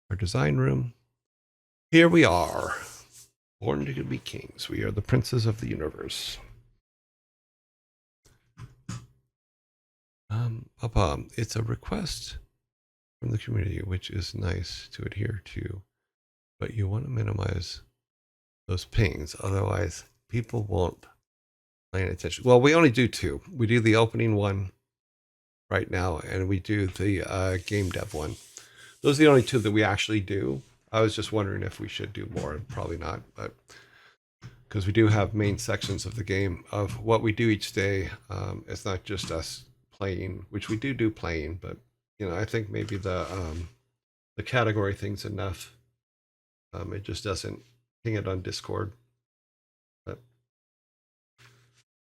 our design room. Here we are, born to be kings. We are the princes of the universe. It's a request from the community, which is nice to adhere to, but you want to minimize those pings. Otherwise, people won't pay attention. Well, we only do two. We do the opening one right now, and we do the game dev one. Those are the only two that we actually do. I was just wondering if we should do more. Probably not, but because we do have main sections of the game of what we do each day. It's not just us playing, which we do playing, but I think maybe the category thing's enough. It just doesn't ping it on Discord, but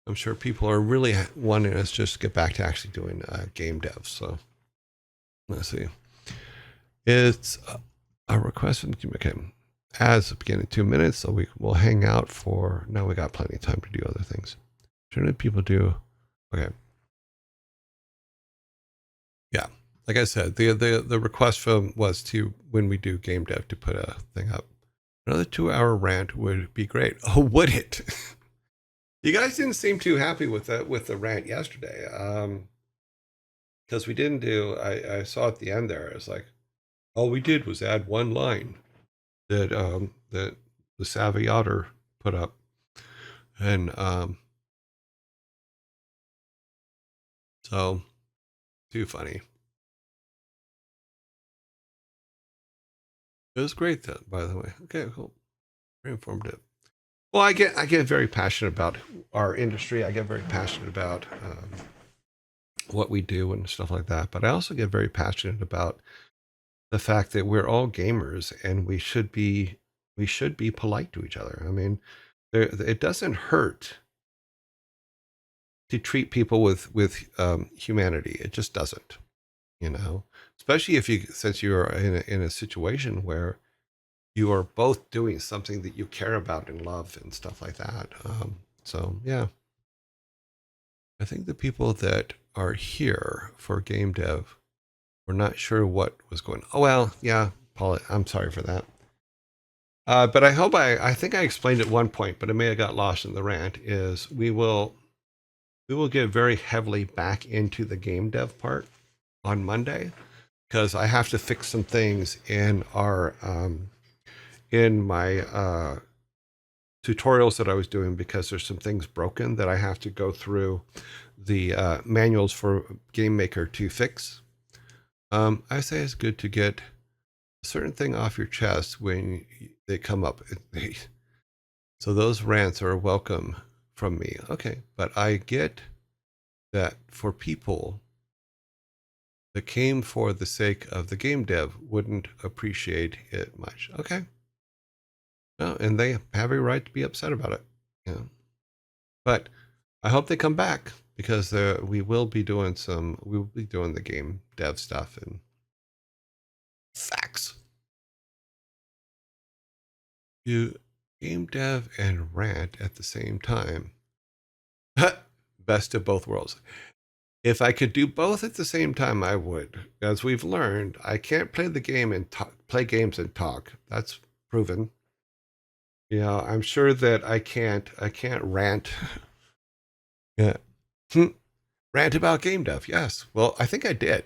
I'm sure people are really wanting us just to get back to actually doing game dev. So let's see. It's a request from the community. As beginning 2 minutes, so we will hang out for. Now we got plenty of time to do other things. Shouldn't people do? Okay. Yeah, like I said, the request from was to when we do game dev to put a thing up. Another 2-hour rant would be great. Oh, would it? You guys didn't seem too happy with the rant yesterday, because we didn't do. I saw at the end there. It's like all we did was add one line that that the Savvy Otter put up, and so too funny. It was great, then, by the way. Okay, cool, very informative. Well, I get very passionate about our industry. I get very passionate about what we do and stuff like that. But I also get very passionate about the fact that we're all gamers and we should be polite to each other. I mean, it doesn't hurt to treat people with humanity. It just doesn't, especially if since you're in a situation where you are both doing something that you care about and love and stuff like that. So yeah, I think the people that are here for game dev were not sure what was going on. Oh, well, yeah, Paul, I'm sorry for that. But I think I explained at one point, but it may have got lost in the rant, is we will get very heavily back into the game dev part on Monday, because I have to fix some things in my tutorials that I was doing, because there's some things broken that I have to go through the manuals for Game Maker to fix. I say it's good to get a certain thing off your chest when they come up. So those rants are welcome from me. Okay, but I get that for people that came for the sake of the game dev wouldn't appreciate it much. Okay. No, and they have a right to be upset about it. Yeah. But I hope they come back, because we will be doing the game dev stuff and facts. Do game dev and rant at the same time. Best of both worlds. If I could do both at the same time, I would. As we've learned, I can't play the game and play games and talk. That's proven. I'm sure that I can't rant. Yeah. Rant about game dev. Yes. Well, I think I did,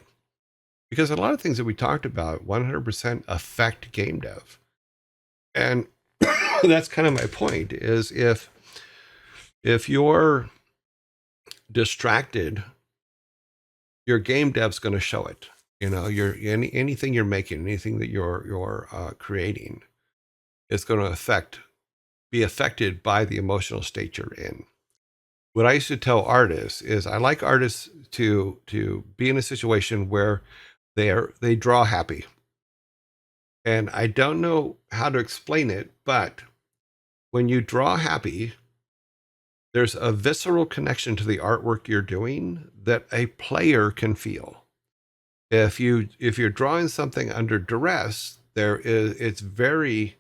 because a lot of things that we talked about 100% affect game dev. And that's kind of my point, is if you're distracted, your game dev's going to show it. Anything you're making, anything that you're creating is going to be affected by the emotional state you're in. What I used to tell artists is I like artists to be in a situation where they draw happy. And I don't know how to explain it, but when you draw happy, there's a visceral connection to the artwork you're doing that a player can feel. If you're drawing something under duress, it's very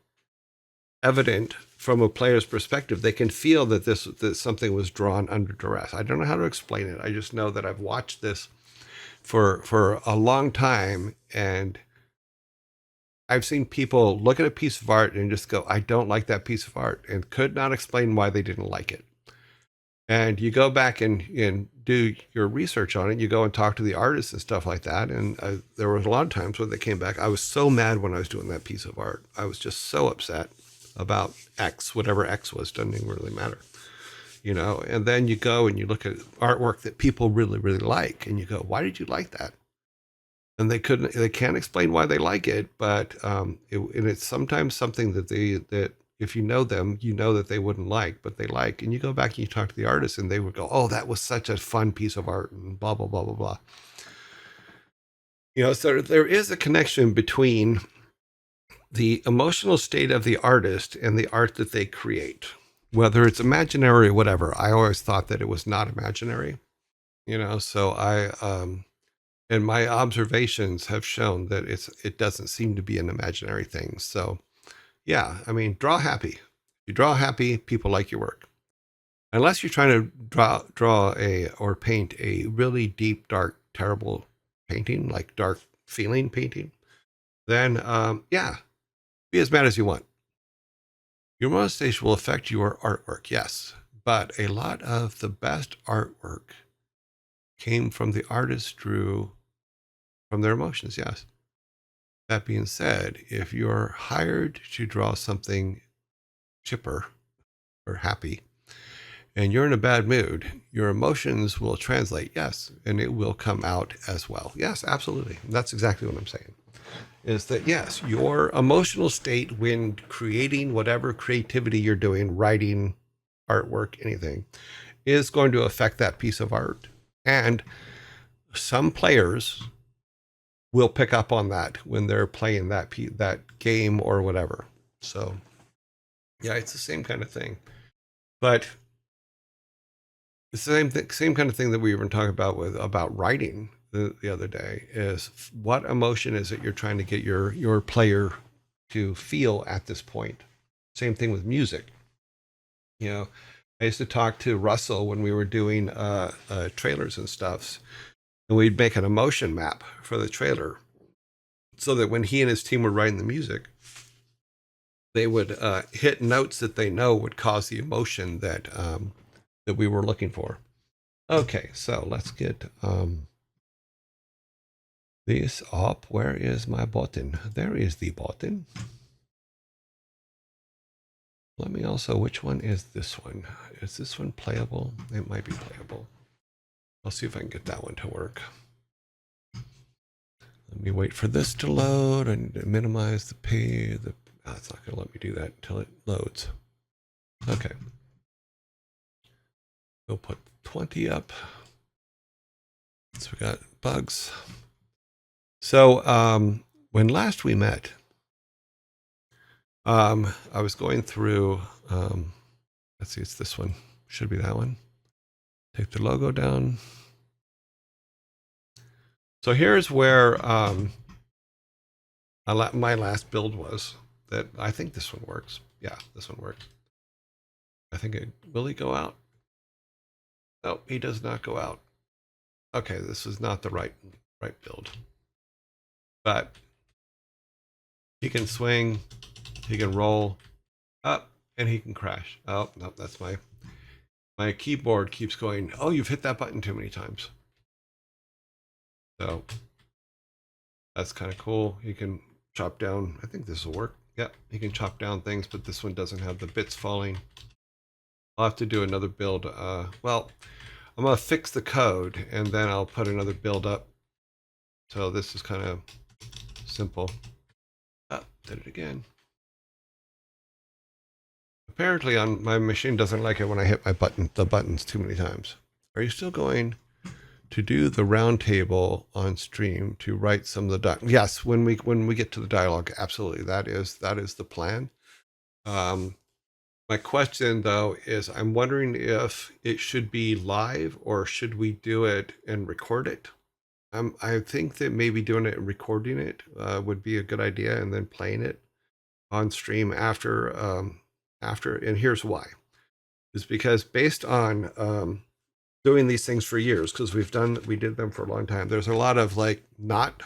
evident from a player's perspective. They can feel that something was drawn under duress. I don't know how to explain it. I just know that I've watched this for a long time, and I've seen people look at a piece of art and just go, I don't like that piece of art, and could not explain why they didn't like it. And you go back and do your research on it. You go and talk to the artists and stuff like that. And there was a lot of times when they came back, I was so mad when I was doing that piece of art. I was just so upset about X, whatever X was, doesn't even really matter. And then you go and you look at artwork that people really, really like, and you go, why did you like that? And they can't explain why they like it, but and it's sometimes something that if you know them, you know that they wouldn't like, but they like. And you go back and you talk to the artist, and they would go, oh, that was such a fun piece of art, and blah, blah, blah, blah, blah. So there is a connection between the emotional state of the artist and the art that they create, whether it's imaginary or whatever. I always thought that it was not imaginary, so and my observations have shown that it doesn't seem to be an imaginary thing. So yeah, I mean, draw happy. If you draw happy, people like your work. Unless you're trying to draw or paint a really deep, dark, terrible painting, like dark feeling painting, then yeah, be as mad as you want. Your motivation will affect your artwork, yes, but a lot of the best artwork came from the artist drew from their emotions, yes. That being said, if you're hired to draw something chipper or happy, and you're in a bad mood, your emotions will translate, yes, and it will come out as well. Yes, absolutely. That's exactly what I'm saying. Is that, yes, your emotional state when creating whatever creativity you're doing, writing, artwork, anything, is going to affect that piece of art. And some players will pick up on that when they're playing that game or whatever. So yeah, it's the same kind of thing. But it's the same kind of thing that we were talking about writing the other day, is what emotion is it you're trying to get your player to feel at this point. Same thing with music. I used to talk to Russell when we were doing trailers and stuff, and we'd make an emotion map for the trailer, so that when he and his team were writing the music, they would hit notes that they know would cause the emotion that we were looking for. Okay, so let's get this up. Where is my button? There is the button. Let me also, which one is this one? Is this one playable? It might be playable. I'll see if I can get that one to work. Let me wait for this to load. I need to minimize the page. It's not going to let me do that until it loads. Okay. We'll put 20 up. So we got bugs. So when last we met, I was going through, let's see, it's this one. Should be that one. Take the logo down. So here's where my last build was. That I think this one works. Yeah, this one works. I think will he go out? No, he does not go out. Okay, this is not the right build. But he can swing, he can roll up, and he can crash. Oh, no, that's my keyboard keeps going, oh, you've hit that button too many times. So that's kind of cool. He can chop down, I think this will work. Yeah, he can chop down things, but this one doesn't have the bits falling. I'll have to do another build. Well, I'm going to fix the code, and then I'll put another build up. So this is kind of simple. Oh, did it again. Apparently on my machine doesn't like it when I hit the buttons too many times. Are you still going to do the round table on stream to write some of the dialogue? Yes, when we get to the dialogue, absolutely. That is the plan. My question though is, I'm wondering if it should be live or should we do it and record it? I think that maybe doing it and recording it would be a good idea, and then playing it on stream after. And here's why: is because based on doing these things for years, because we did them for a long time. There's a lot of like not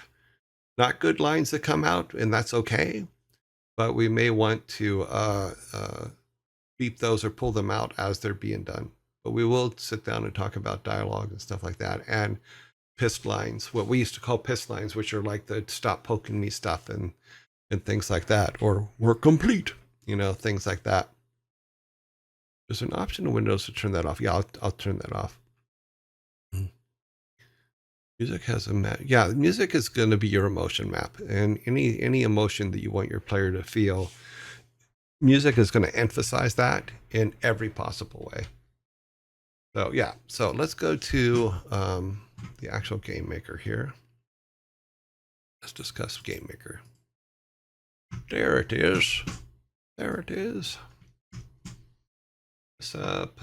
not good lines that come out, and that's okay. But we may want to beep those or pull them out as they're being done. But we will sit down and talk about dialogue and stuff like that, and pissed lines, what we used to call pissed lines, which are like the stop poking me stuff and things like that, or we're complete, things like that. There's an option in Windows to turn that off. Yeah, I'll turn that off. Music has a map. Yeah, music is going to be your emotion map, and any emotion that you want your player to feel, music is going to emphasize that in every possible way. So yeah, so let's go to the actual Game Maker here. Let's discuss Game Maker. There it is. There it is. This up.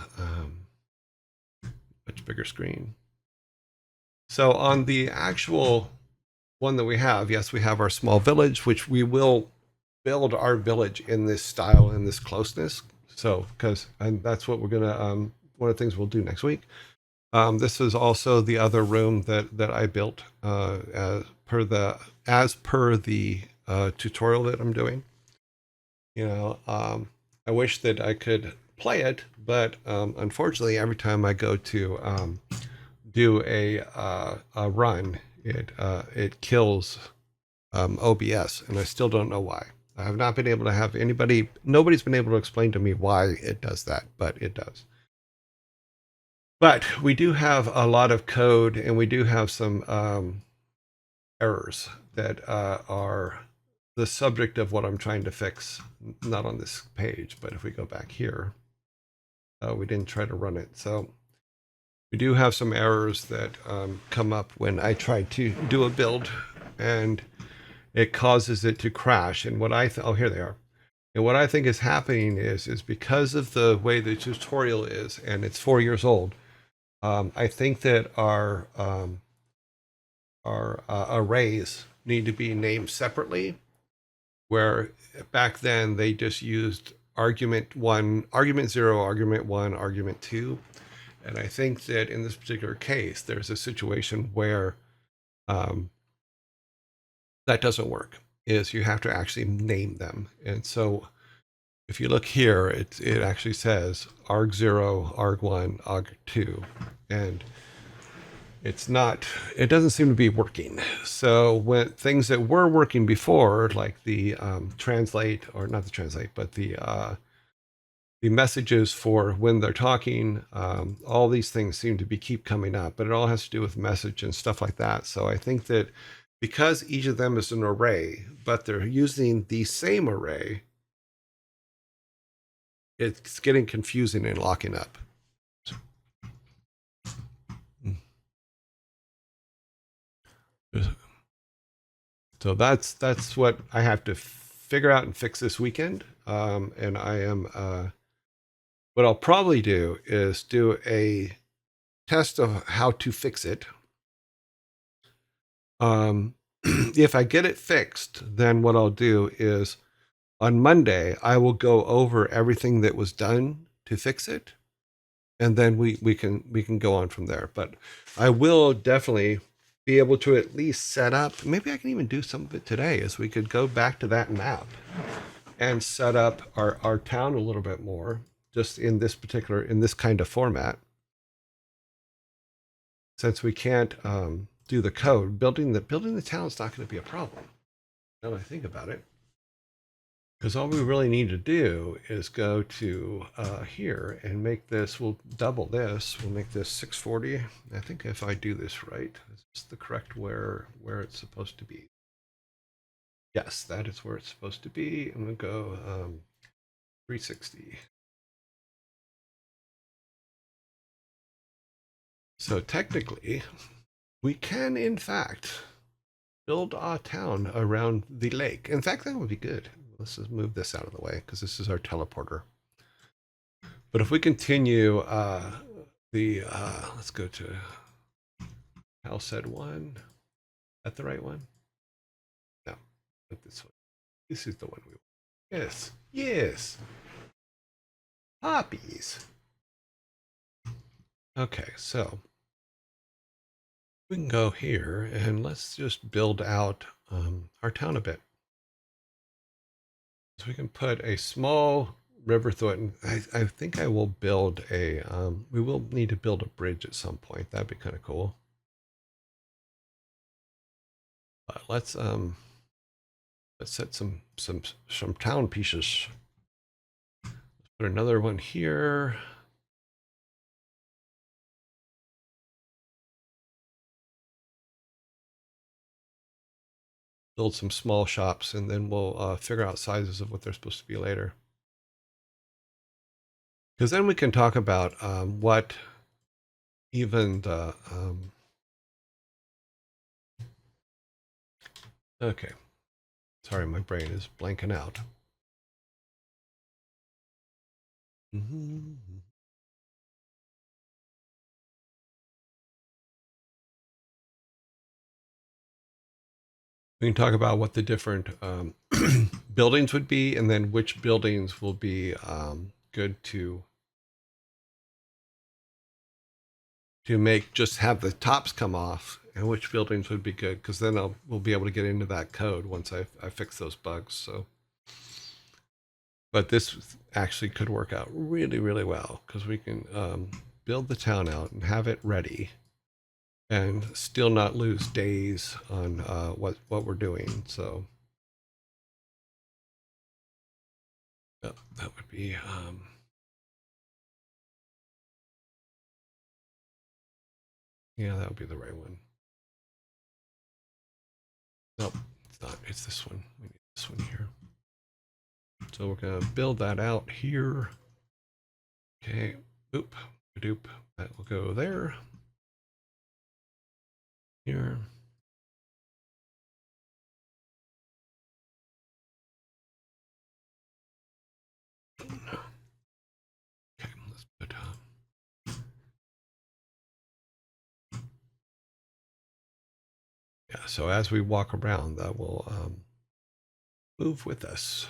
Much bigger screen. So on the actual one that we have, yes, we have our small village, which we will build our village in this style and this closeness. So, and that's what we're gonna one of the things we'll do next week. This is also the other room that I built as per the tutorial that I'm doing. I wish that I could play it, but unfortunately, every time I go to do a run, it kills OBS, and I still don't know why. I have not been able to have nobody's been able to explain to me why it does that, but it does. But we do have a lot of code, and we do have some errors that are the subject of what I'm trying to fix. Not on this page, but if we go back here, we didn't try to run it. So we do have some errors that come up when I try to do a build, and it causes it to crash. And what oh, here they are. And what I think is happening is because of the way the tutorial is, and it's 4 years old. I think that our arrays need to be named separately, where back then they just used argument 1, argument 0, argument 1, argument 2. And I think that in this particular case, there's a situation where that doesn't work, is you have to actually name them. And so if you look here, it actually says arg0, arg1, arg2, and it doesn't seem to be working. So when things that were working before, like the translate, or not the translate, but the messages for when they're talking, all these things seem to keep coming up, but it all has to do with message and stuff like that. So I think that because each of them is an array, but they're using the same array, it's getting confusing and locking up. So that's what I have to figure out and fix this weekend. And I am what I'll probably do is do a test of how to fix it. If I get it fixed, then what I'll do is on Monday I will go over everything that was done to fix it, and then we can go on from there. But I will definitely be able to at least set up. Maybe I can even do some of it today, as we could go back to that map and set up our town a little bit more, just in this kind of format. Since we can't do the code, building the town is not going to be a problem. Now that I think about it. Because all we really need to do is go to here and make this, we'll double this, we'll make this 640. I think if I do this right, it's the correct where it's supposed to be. Yes, that is where it's supposed to be. I'm going to go 360. So technically, we can, in fact, build a town around the lake. In fact, that would be good. Let's just move this out of the way, because this is our teleporter. But if we continue let's go to Halced 1. Is that the right one? No, not this one. This is the one we want. Yes, yes. Poppies. Okay, so We can go here and let's just build out our town a bit. So we can put a small river through it. And I think I will build a, we will need to build a bridge at some point. That'd be kind of cool. But let's set some town pieces. Let's put another one here. Build some small shops, and then we'll figure out sizes of what they're supposed to be later. Because then we can talk about what even the okay. Sorry, my brain is blanking out. Mm-hmm. We can talk about what the different buildings would be, and then which buildings will be good to make, just have the tops come off, and which buildings would be good, because then we'll be able to get into that code once I fix those bugs. So, but this actually could work out really, really well, because we can build the town out and have it ready, and still not lose days on what we're doing. So that would be yeah, that would be the right one. Nope, it's not. It's this one. We need this one here. So we're gonna build that out here. Okay. Oop. Doop. That will go there. Here. Okay. Let's put. Yeah. So as we walk around, that will move with us.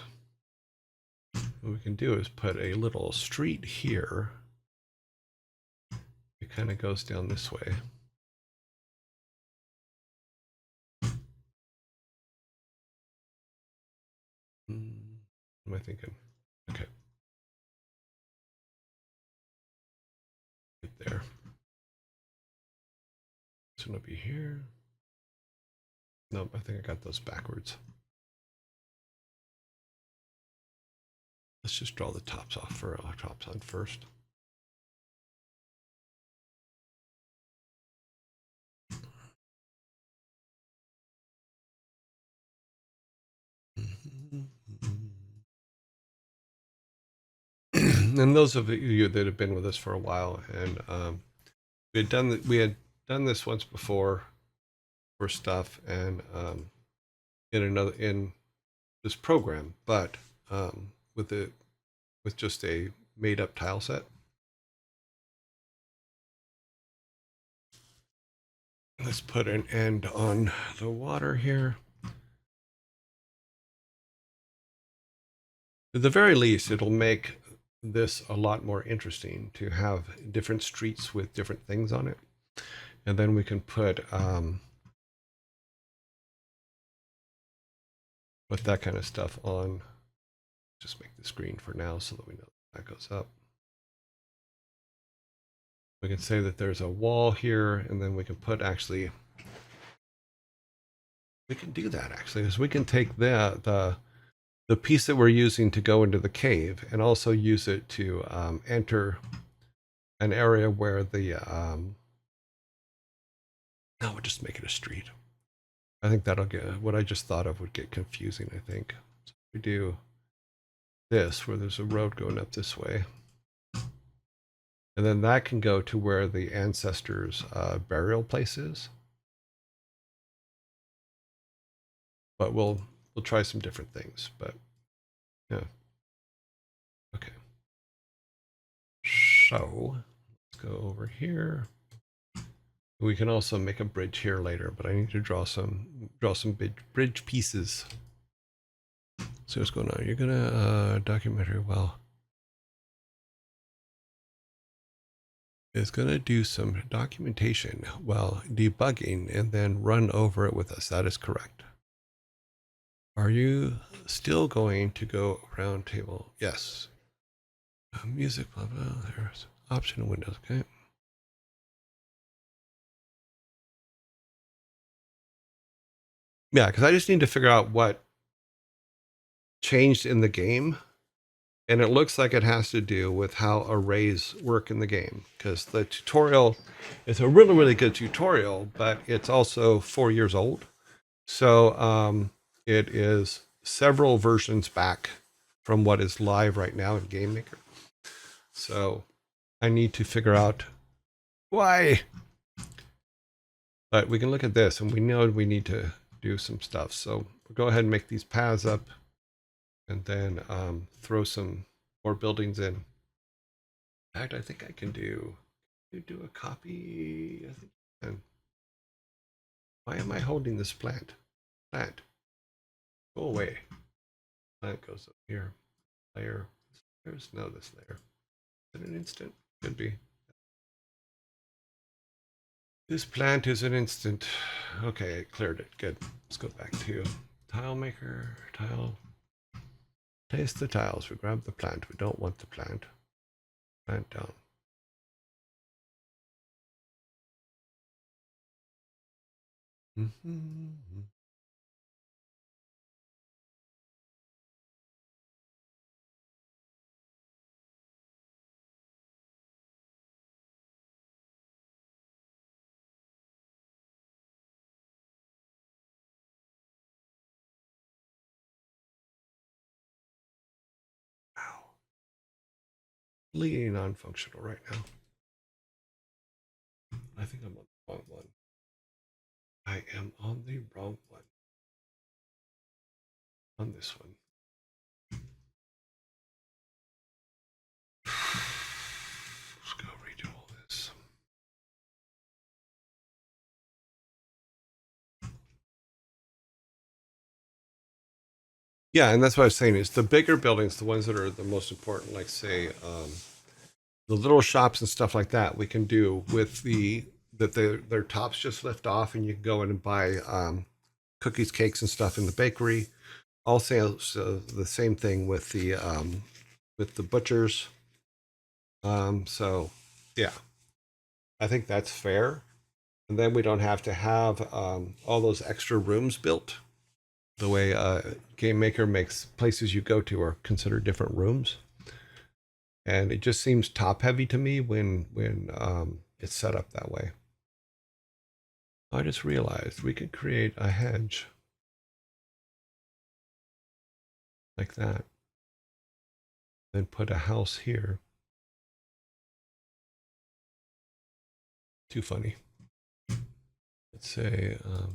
What we can do is put a little street here. It kind of goes down this way. What am I thinking? Okay. Right there. It's gonna be here. Nope, I think I got those backwards. Let's just draw the tops off for our tops on first. And those of you that have been with us for a while, and we had done this once before for stuff, and in this program, but with just a made up tile set. Let's put an end on the water here. At the very least, it'll make this a lot more interesting to have different streets with different things on it. And then we can put that kind of stuff on. Just make this green for now so that we know that goes up. We can say that there's a wall here, and then we can put actually, we can do that actually, is we can take the piece that we're using to go into the cave and also use it to enter an area where the no, we'll just make it a street. I think that'll get, what I just thought of would get confusing, I think. So we do this where there's a road going up this way. And then that can go to where the ancestors' burial place is. But we'll try some different things. But yeah. Okay. So let's go over here. We can also make a bridge here later, but I need to draw some bridge pieces. So what's going on? You're gonna documentary. Well, is going to do some documentation while debugging and then run over it with us. That is correct. Are you still going to go round table? Yes. Music, blah, blah. There's option windows. Okay. Yeah, because I just need to figure out what changed in the game. And it looks like it has to do with how arrays work in the game. Because the tutorial is a really, really good tutorial, but it's also 4 years old. So it is several versions back from what is live right now in Game Maker. So I need to figure out why. But we can look at this and we know we need to do some stuff. So we'll go ahead and make these paths up and then throw some more buildings in. In fact, I think I can do a copy. I think I can. Why am I holding this plant? Plant, go away. Plant goes up here. Layer. There's no this layer. Is it an instant? Could be. This plant is an instant. Okay, it cleared it. Good. Let's go back to tile maker. Tile. Place the tiles. We grab the plant. We don't want the plant. Plant down. Mm-hmm. Wow. Completely non-functional right now. I think I'm on the wrong one. I am on the wrong one. On this one. Let's go redo all this. Yeah, and that's what I was saying is the bigger buildings, the ones that are the most important, like say the little shops and stuff like that, we can do with their tops just lift off, and you can go in and buy cookies, cakes, and stuff in the bakery. Also, the same thing with the butchers. So yeah, I think that's fair, and then we don't have to have all those extra rooms built. The way Game Maker makes places you go to are considered different rooms, and it just seems top heavy to me when it's set up that way. I just realized we could create a hedge like that, then put a house here. Too funny. Let's say, oh,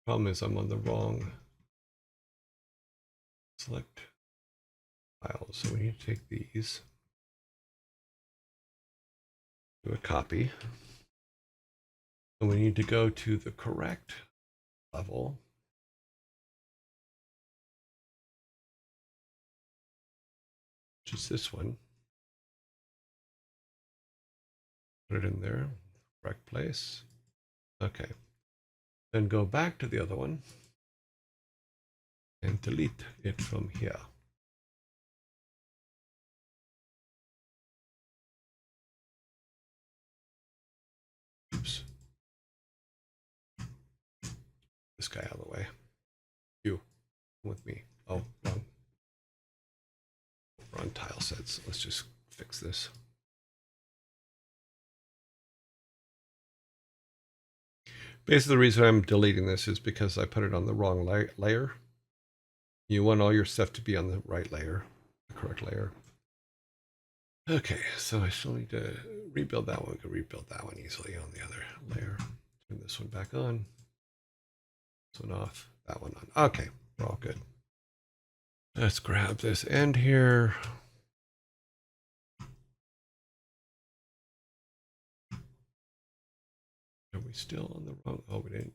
problem is I'm on the wrong select files. So we need to take these, do a copy, and we need to go to the correct level. Which is this one. Put it in there, correct place. Okay. Then go back to the other one and delete it from here. Oops. This guy out of the way. You, with me. Oh, wrong tile sets. Let's just fix this. Basically, the reason I'm deleting this is because I put it on the wrong layer. You want all your stuff to be on the right layer, the correct layer. Okay, so I still need to rebuild that one. We can rebuild that one easily on the other layer. Turn this one back on. This one off. That one on. Okay, we're all good. Let's grab this end here. Are we still on the wrong? Oh, we didn't.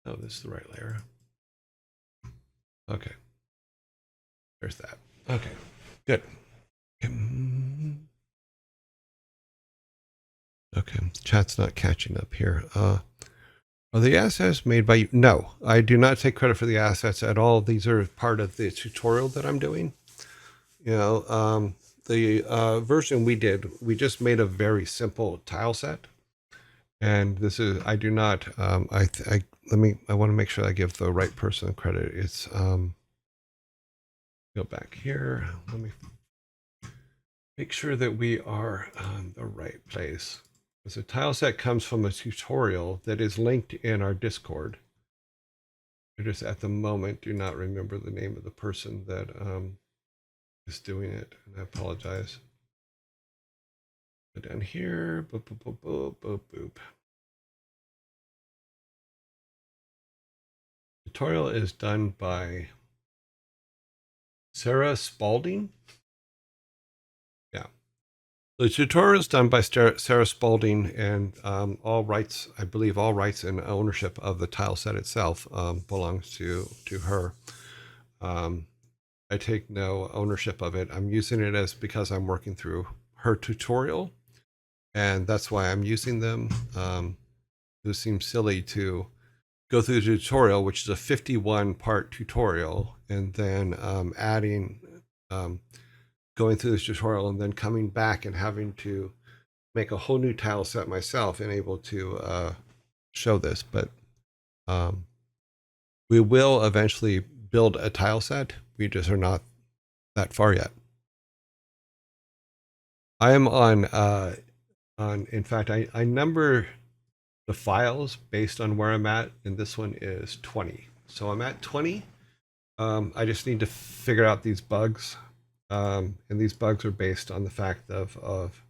Oh, this is the right layer. Okay. There's that. Okay, good. Okay, chat's not catching up here. Are the assets made by you? No, I do not take credit for the assets at all. These are part of the tutorial that I'm doing. You know, the version we did, we just made a very simple tile set. And this is, I do not, I want to make sure I give the right person credit. It's, go back here. Let me make sure that we are on the right place. So tile set comes from a tutorial that is linked in our Discord. I just at the moment do not remember the name of the person that is doing it, and I apologize. Go down here, boop, boop, boop, boop, boop, boop. Tutorial is done by Sarah Spalding. Yeah. The tutorial is done by Sarah Spalding, and all rights, I believe all rights and ownership of the tile set itself belongs to her. I take no ownership of it. I'm using it as because I'm working through her tutorial, and that's why I'm using them. It seems silly to go through the tutorial, which is a 51 part tutorial, and then adding, going through this tutorial and then coming back and having to make a whole new tile set myself and able to show this. But we will eventually build a tile set. We just are not that far yet. I am on, in fact, I number the files based on where I'm at, and this one is 20. So I'm at 20. I just need to figure out these bugs. And these bugs are based on the fact of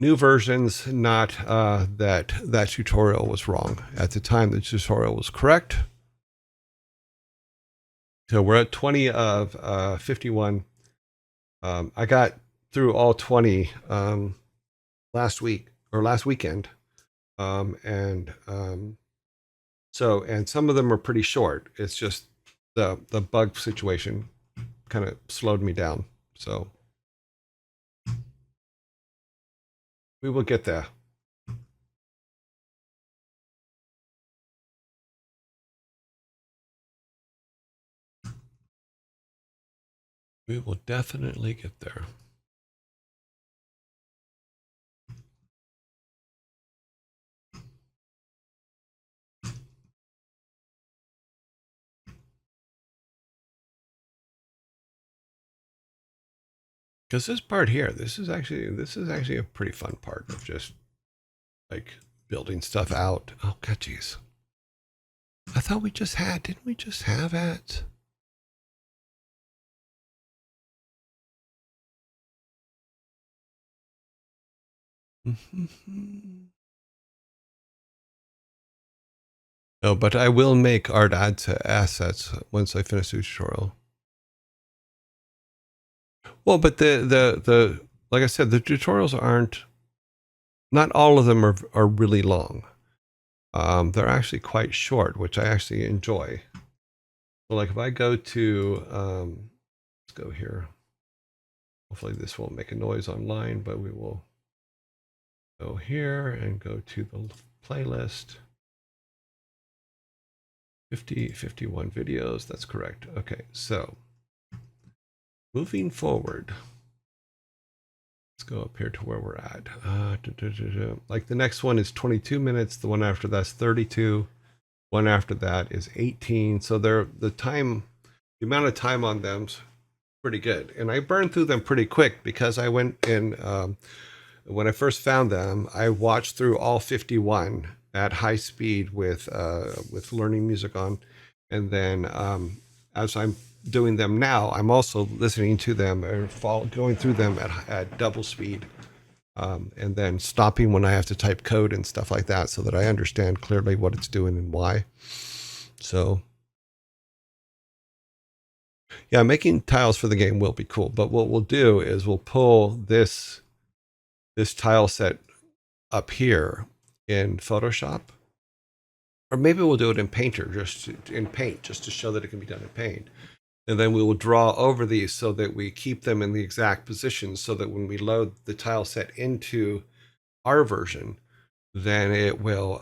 new versions, not that tutorial was wrong. At the time, the tutorial was correct. So we're at 20 of 51. I got through all 20 last weekend. And some of them are pretty short. It's just the bug situation kind of slowed me down. So we will get there. We will definitely get there. Because this part here, this is actually a pretty fun part of just like building stuff out. Oh god, jeez. I thought we just had, didn't we just have it? No, but I will make art add to assets once I finish the tutorial. Well, but the like I said, the tutorials aren't, not all of them are really long. They're actually quite short, which I actually enjoy. So like if I go to, let's go here. Hopefully this won't make a noise online, but we will go here and go to the playlist. 51 videos, that's correct. Okay, so moving forward, let's go up here to where we're at. Like the next one is 22 minutes, the one after that's 32, one after that is 18. So the amount of time on them's pretty good. And I burned through them pretty quick because I went in, when I first found them, I watched through all 51 at high speed with learning music on. And then as I'm doing them now, I'm also listening to them or going through them at double speed, and then stopping when I have to type code and stuff like that so that I understand clearly what it's doing and why. So yeah, making tiles for the game will be cool. But what we'll do is we'll pull this tile set up here in Photoshop, or maybe we'll do it in Painter, just to show that it can be done in Paint. And then we will draw over these so that we keep them in the exact position so that when we load the tile set into our version, then it will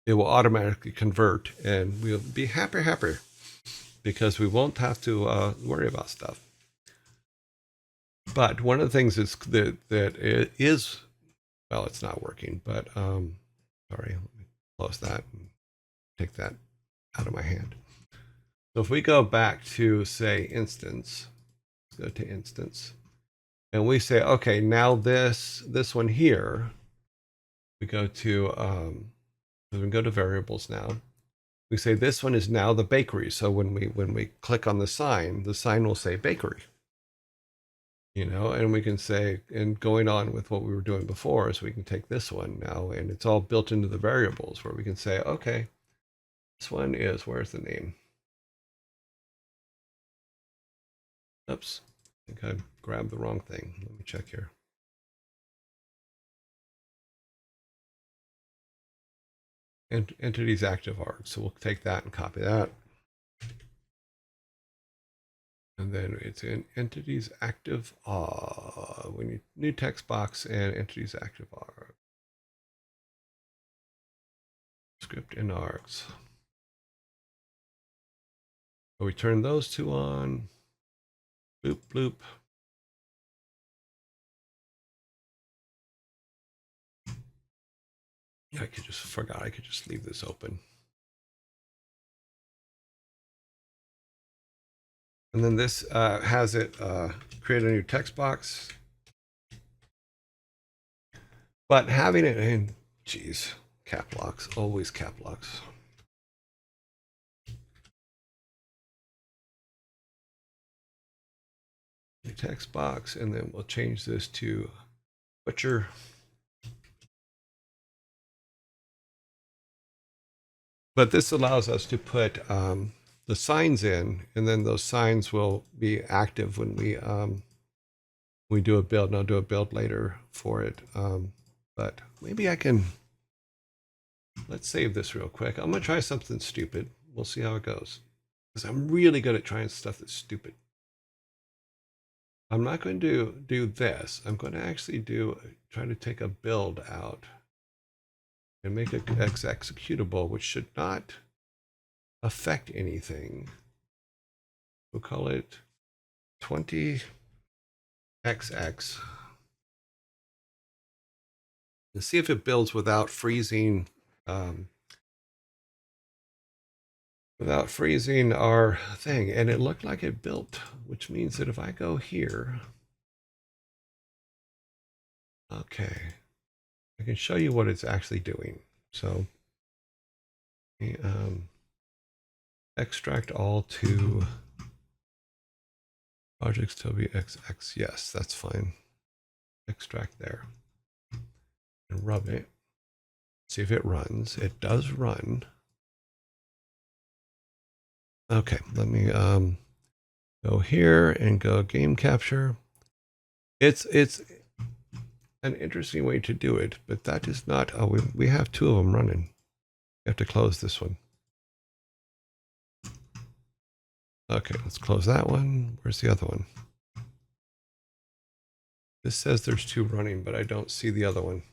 automatically convert, and we'll be happier because we won't have to worry about stuff. But one of the things is that it is, well, it's not working. But sorry, let me close that and take that out of my hand. So if we go back to, say, instance, let's go to instance, and we say, okay, now this one here, we go to we can go to variables now. We say this one is now the bakery. So when we click on the sign will say bakery. And we can say, and going on with what we were doing before, is we can take this one now, and it's all built into the variables where we can say, okay, this one is, where's the name? Oops, I think I grabbed the wrong thing. Let me check here. Entities active arg. So we'll take that and copy that. And then it's in entities active. We need new text box and entities active arg. Script in args. So we turn those two on. Bloop, bloop. I forgot I could just leave this open. And then this has it create a new text box. But having it in, geez, cap locks, always cap locks. New text box, and then we'll change this to butcher. But this allows us to put the signs in, and then those signs will be active when we do a build. And I'll do a build later for it. But maybe I can, let's save this real quick. I'm going to try something stupid. We'll see how it goes. Because I'm really good at trying stuff that's stupid. I'm not going to do this. I'm going to actually try to take a build out and make it executable, which should not affect anything. We'll call it 20XX. And see if it builds without freezing our thing. And it looked like it built, which means that if I go here, okay, I can show you what it's actually doing. So extract all to projects WXX. Yes, that's fine. Extract there and rub it. See if it runs. It does run. Okay, let me go here and go game capture. It's an interesting way to do it, but that is not. Oh, we have two of them running. We have to close this one. Okay, let's close that one. Where's the other one? This says there's two running, but I don't see the other one.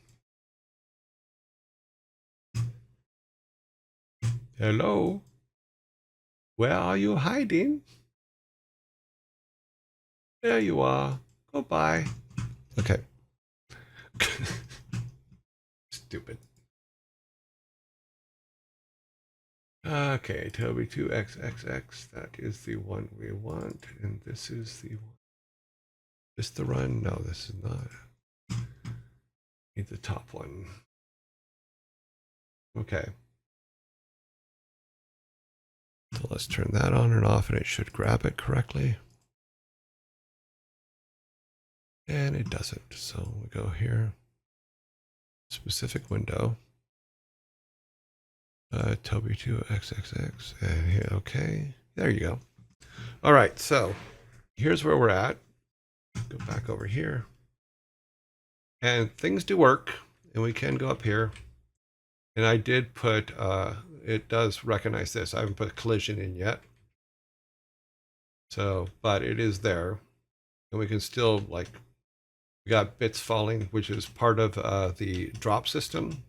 Hello? Where are you hiding? There you are. Goodbye. Okay. Stupid. Okay, Toby2XXX. That is the one we want. And this is the one. Is this the run? No, this is not. Need the top one. Okay. So let's turn that on and off, and it should grab it correctly. And it doesn't. So we go here. Specific window. Toby2XXX. And here, okay. There you go. All right. So here's where we're at. Go back over here. And things do work. And we can go up here. And I did put, it does recognize this. I haven't put collision in yet. So, but it is there. And we can still like We got bits falling, which is part of the drop system,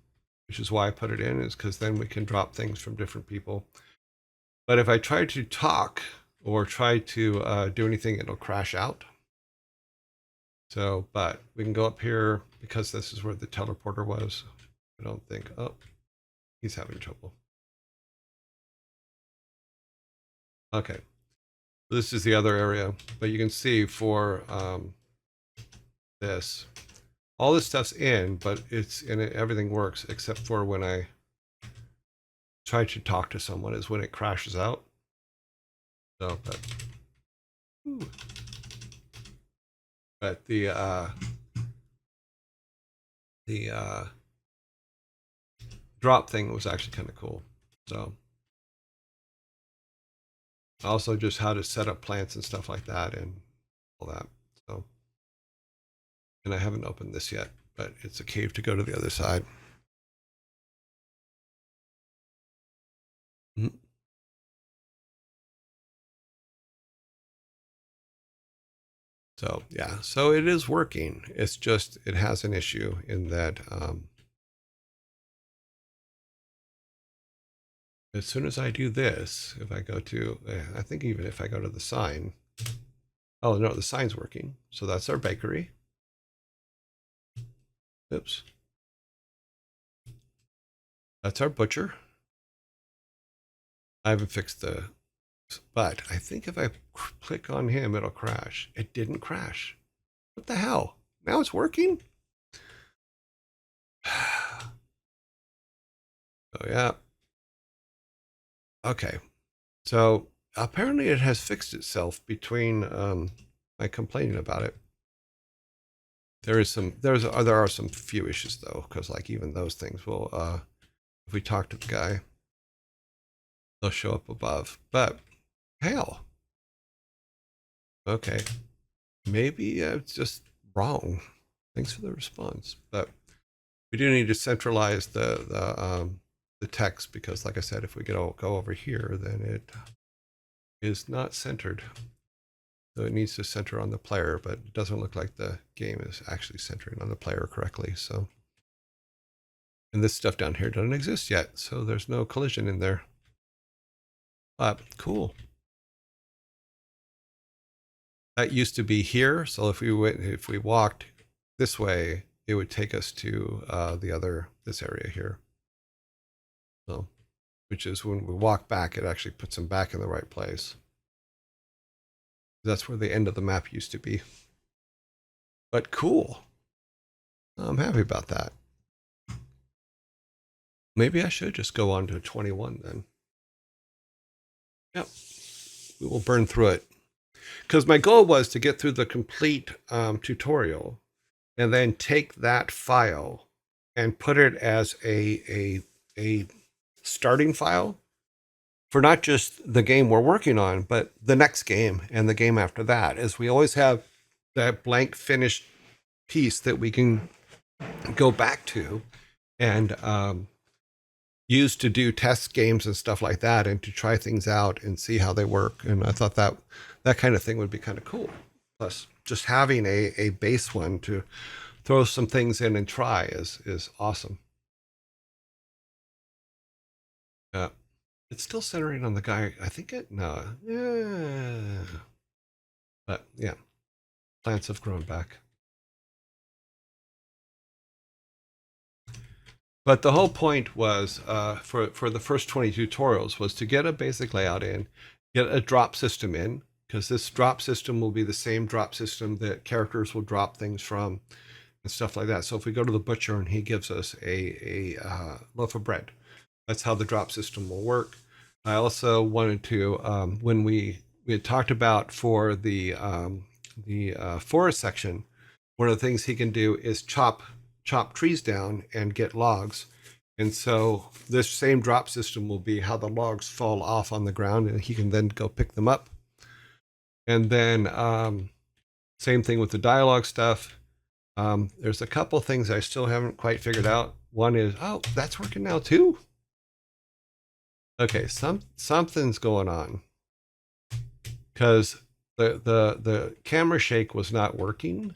which is why I put it in, is because then we can drop things from different people. But if I try to talk or try to do anything, it'll crash out. So, but we can go up here because this is where the teleporter was. I don't think, oh, he's having trouble. Okay, this is the other area, but you can see for this, all this stuff's in, but it's in it, everything works except for when I try to talk to someone is when it crashes out. So, but the drop thing was actually kind of cool. So also just how to set up plants and stuff like that and all that. So, and I haven't opened this yet, but it's a cave to go to the other side. Mm-hmm. So yeah, so it is working. It's just, it has an issue in that as soon as I do this, if I go to, I think even if I go to the sign, oh no, the sign's working. So that's our bakery. Oops. That's our butcher. I haven't fixed the, but I think if I click on him, it'll crash. It didn't crash. What the hell? Now it's working? Oh yeah. Okay. So apparently it has fixed itself between my complaining about it. There are some few issues though, because like even those things will if we talk to the guy, they'll show up above. But hell. Okay. Maybe it's just wrong. Thanks for the response. But we do need to centralize the text because like I said, if we go over here, then it is not centered. So it needs to center on the player, but it doesn't look like the game is actually centering on the player correctly. So, and this stuff down here doesn't exist yet, so there's no collision in there. Cool. That used to be here, so if we walked this way, it would take us to this area here. So, which is when we walk back, it actually puts them back in the right place. That's where the end of the map used to be. But cool. I'm happy about that. Maybe I should just go on to 21 then. Yep. We will burn through it. Because my goal was to get through the complete tutorial and then take that file and put it as a starting file for not just the game we're working on, but the next game and the game after that, as we always have that blank finished piece that we can go back to and use to do test games and stuff like that and to try things out and see how they work. And I thought that kind of thing would be kind of cool. Plus, just having a base one to throw some things in and try is awesome. It's still centering on the guy. I think yeah. But yeah, plants have grown back. But the whole point was for the first 20 tutorials was to get a basic layout in, get a drop system in, because this drop system will be the same drop system that characters will drop things from and stuff like that. So if we go to the butcher and he gives us a loaf of bread, that's how the drop system will work. I also wanted to, when we had talked about for the forest section, one of the things he can do is chop trees down and get logs. And so this same drop system will be how the logs fall off on the ground and he can then go pick them up. And then same thing with the dialogue stuff. There's a couple things I still haven't quite figured out. One is, oh, that's working now too. Okay, something's going on because the camera shake was not working.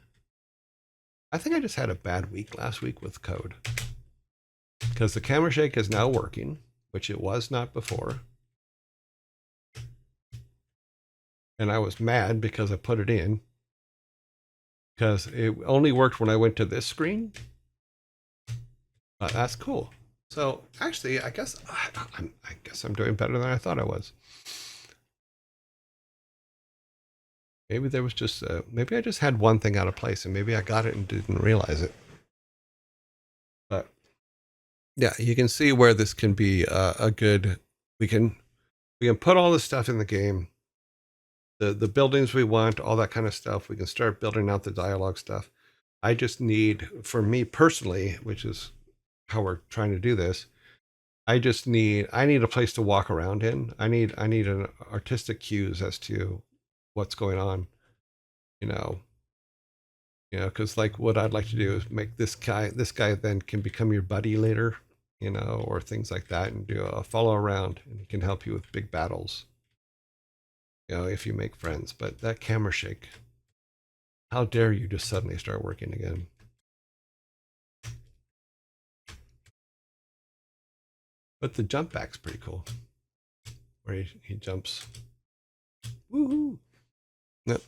I think I just had a bad week last week with code because the camera shake is now working, which it was not before. And I was mad because I put it in because it only worked when I went to this screen. But that's cool. So actually, I guess I'm doing better than I thought I was. Maybe there was just maybe I just had one thing out of place, and maybe I got it and didn't realize it. But yeah, you can see where this can be a good. We can put all this stuff in the game, the buildings we want, all that kind of stuff. We can start building out the dialogue stuff. I just need, for me personally, which is how we're trying to do this, I need a place to walk around in. I need an artistic cues as to what's going on, you know, because like what I'd like to do is make this guy then can become your buddy later, or things like that, and do a follow around, and he can help you with big battles, if you make friends. But that camera shake, how dare you just suddenly start working again? But the jump back's pretty cool, where he jumps. Woohoo! Yep.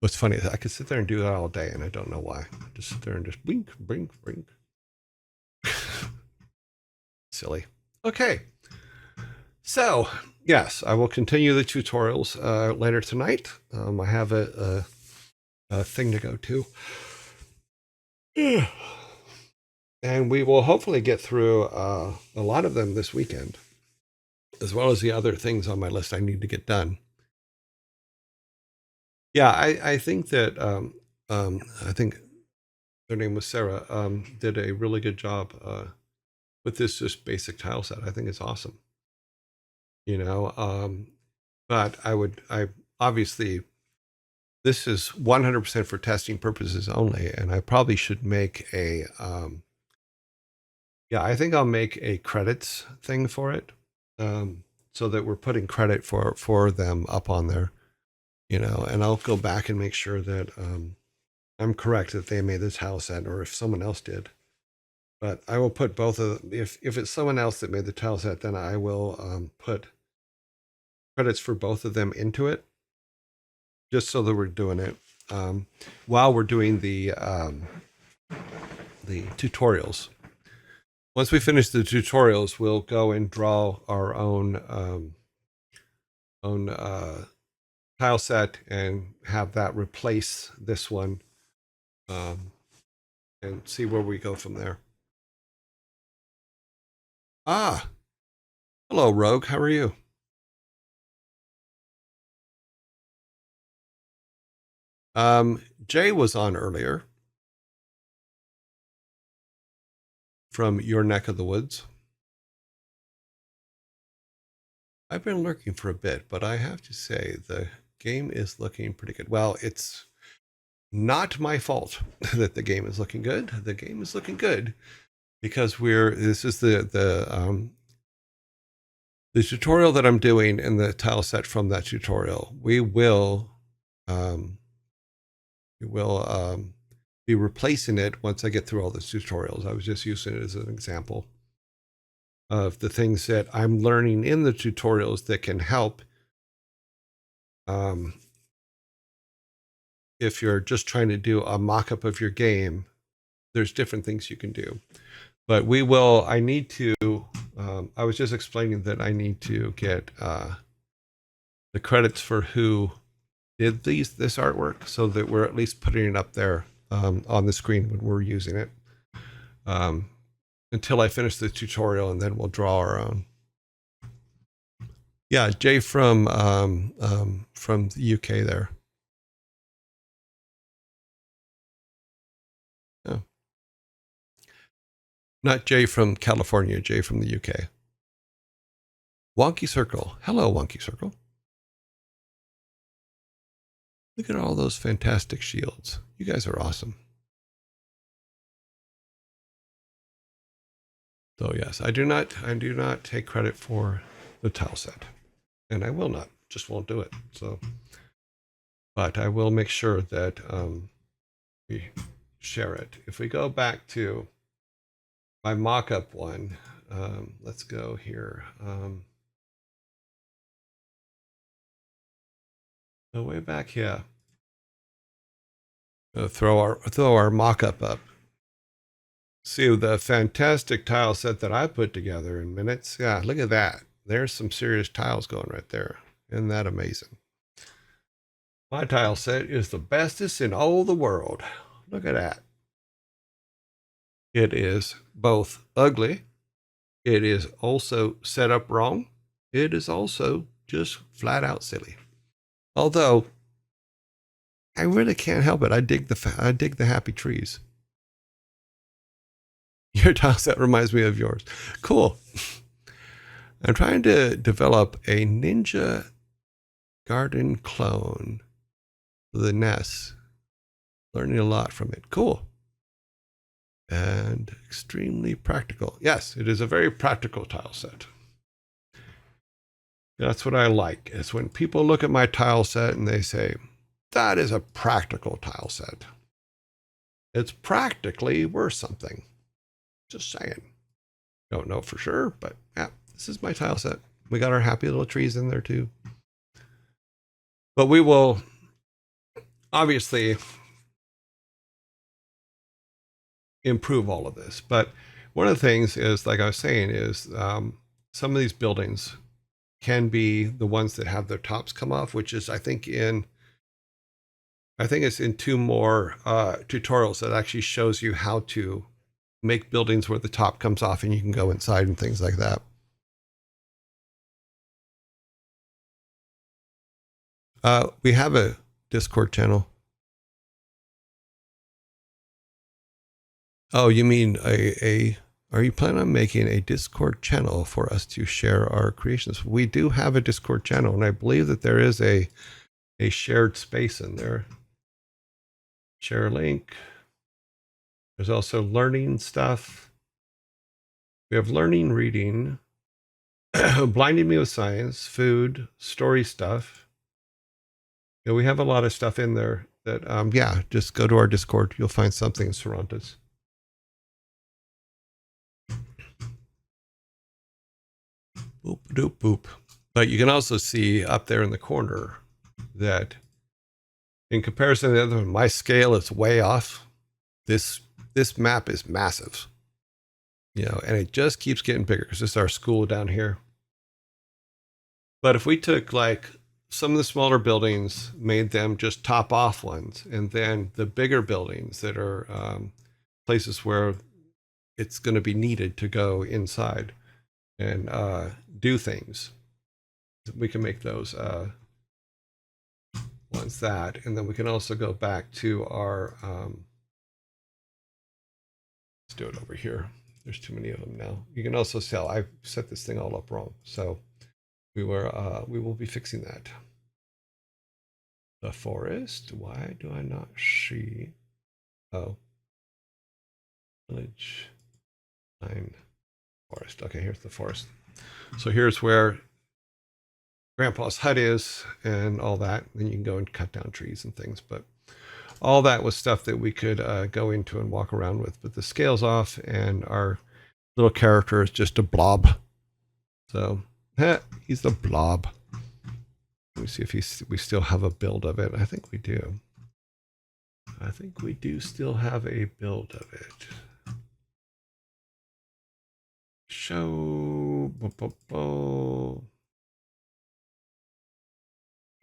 What's funny is I could sit there and do that all day, and I don't know why. Just sit there and just blink, blink, blink. Silly. Okay. So, yes, I will continue the tutorials later tonight. I have a thing to go to. And we will hopefully get through a lot of them this weekend, as well as the other things on my list I need to get done. Yeah, I think that I think their name was Sarah, did a really good job with this just basic tile set. I think it's awesome. But I obviously, this is 100% for testing purposes only, and I probably should make a I think I'll make a credits thing for it, so that we're putting credit for them up on there, and I'll go back and make sure that I'm correct that they made this tile set, or if someone else did. But I will put both of them. If it's someone else that made the tile set, then I will put credits for both of them into it, just so that we're doing it while we're doing the tutorials. Once we finish the tutorials, we'll go and draw our own tile set and have that replace this one, and see where we go from there. Ah, hello, Rogue. How are you? Jay was on earlier from your neck of the woods. I've been lurking for a bit, but I have to say the game is looking pretty good. Well, it's not my fault that the game is looking good. The game is looking good because this is the tutorial that I'm doing and the tile set from that tutorial. We will be replacing it once I get through all the tutorials. I was just using it as an example of the things that I'm learning in the tutorials that can help if you're just trying to do a mock-up of your game. There's different things you can do, but I need to I was just explaining that I need to get the credits for who did this artwork, so that we're at least putting it up there on the screen when we're using it, until I finish the tutorial, and then we'll draw our own. Yeah, Jay from the UK there. Oh. Not Jay from California, Jay from the UK. Wonky Circle. Hello, Wonky Circle. Look at all those fantastic shields. You guys are awesome. So yes, I do not take credit for the tile set, and I will not. Just won't do it. So, but I will make sure that we share it. If we go back to my mock-up one, let's go here. Go way back here. Throw our mock-up up. See the fantastic tile set that I put together in minutes. Yeah, look at that. There's some serious tiles going right there. Isn't that amazing? My tile set is the bestest in all the world. Look at that. It is both ugly. It is also set up wrong. It is also just flat out silly. Although I really can't help it. I dig the happy trees. Your tile set reminds me of yours. Cool. I'm trying to develop a Ninja Garden clone for the NES. Learning a lot from it. Cool. And extremely practical. Yes, it is a very practical tile set. That's what I like, is when people look at my tile set and they say, that is a practical tile set. It's practically worth something. Just saying. Don't know for sure, but yeah, this is my tile set. We got our happy little trees in there too. But we will obviously improve all of this. But one of the things is, like I was saying, is some of these buildings can be the ones that have their tops come off, which is I think it's in 2 more tutorials that actually shows you how to make buildings where the top comes off and you can go inside and things like that. We have a Discord channel. Oh, you mean are you planning on making a Discord channel for us to share our creations? We do have a Discord channel, and I believe that there is a shared space in there. Share a link. There's also learning stuff. We have learning, reading, blinding me with science, food, story stuff. You know, we have a lot of stuff in there that, yeah, just go to our Discord. You'll find something in Cervantes. Boop, doop, boop. But you can also see up there in the corner that in comparison to the other one, my scale is way off. This map is massive, you know, and it just keeps getting bigger. This is our school down here. But if we took like some of the smaller buildings, made them just top off ones, and then the bigger buildings that are places where it's going to be needed to go inside and do things, we can make those ones that, and then we can also go back to our let's do it over here. There's too many of them now. You can also sell. I've set this thing all up wrong, so we will be fixing that. The forest. Why do I not see? Oh, village, line, forest. Okay, here's the forest. So here's where Grandpa's hut is and all that. Then you can go and cut down trees and things, but all that was stuff that we could go into and walk around with. But the scale's off, and our little character is just a blob. So he's the blob. Let me see if we still have a build of it. I think we do. I think we do still have a build of it. Show.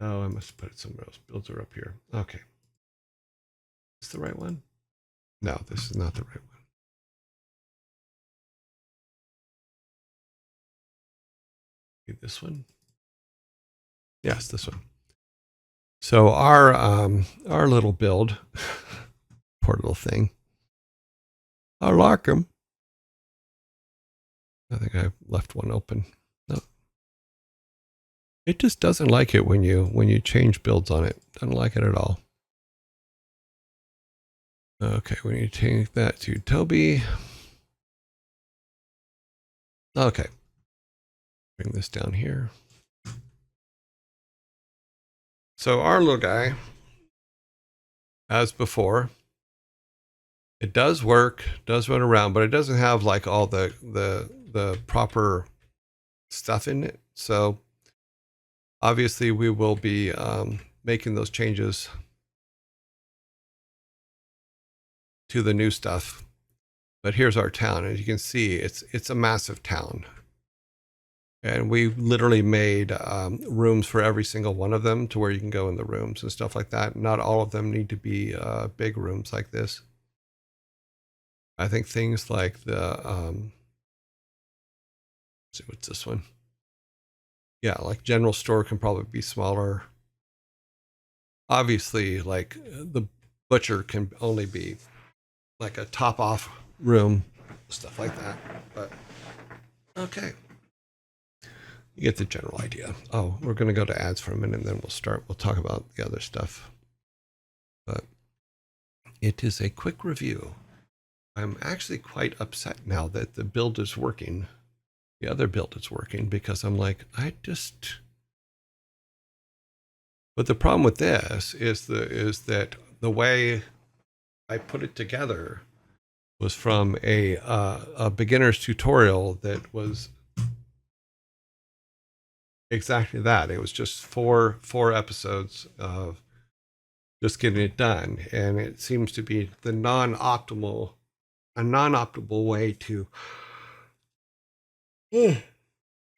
Oh, I must put it somewhere else. Builds are up here. Okay. Is this the right one? No, this is not the right one. This one? Yes, this one. So our little build, poor little thing. I like him. I think I left one open. No. It just doesn't like it when you change builds on it. Doesn't like it at all. Okay, we need to change that to Toby. Okay. Bring this down here. So our little guy, as before, It does work, does run around, but it doesn't have like all the proper stuff in it. So obviously we will be making those changes to the new stuff. But here's our town. As you can see, it's a massive town. And we literally made rooms for every single one of them to where you can go in the rooms and stuff like that. Not all of them need to be big rooms like this. I think things like the, let's see, what's this one? Yeah, like general store can probably be smaller. Obviously, like the butcher can only be like a top off room, stuff like that. But okay. You get the general idea. Oh, we're going to go to ads for a minute and then we'll talk about the other stuff. But it is a quick review. I'm actually quite upset now that the build is working. The other build is working because I'm like, but the problem with this is that the way I put it together was from a beginner's tutorial that was exactly that. It was just four episodes of just getting it done, and it seems to be a non-optimal way to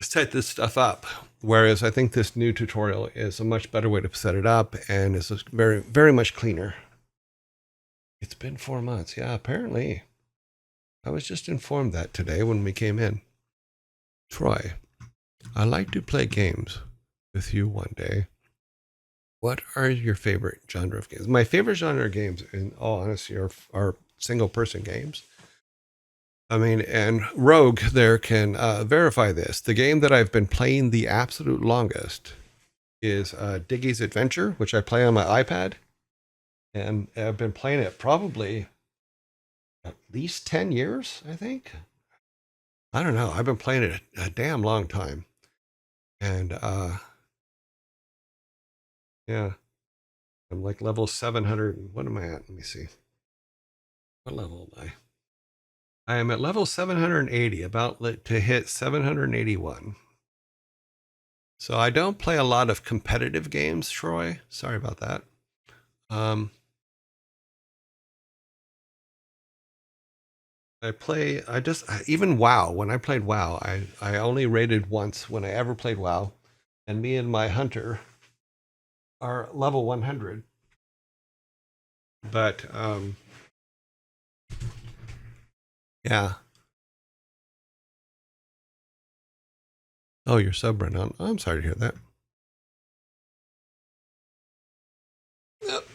set this stuff up. Whereas I think this new tutorial is a much better way to set it up and is very, very much cleaner. It's been 4 months. Yeah, apparently. I was just informed that today when we came in. Troy, I'd like to play games with you one day. What are your favorite genre of games? My favorite genre of games, in all honesty, are single person games. I mean, and Rogue there can verify this. The game that I've been playing the absolute longest is Diggy's Adventure, which I play on my iPad. And I've been playing it probably at least 10 years, I think. I don't know. I've been playing it a damn long time. And yeah, I'm like level 700. What am I at? Let me see. What level am I? I am at level 780, about to hit 781. So I don't play a lot of competitive games, Troy. Sorry about that. Even WoW, when I played WoW, I only raided once when I ever played WoW. And me and my hunter are level 100. But yeah. Oh, you're sub right on. I'm sorry to hear that. Yep.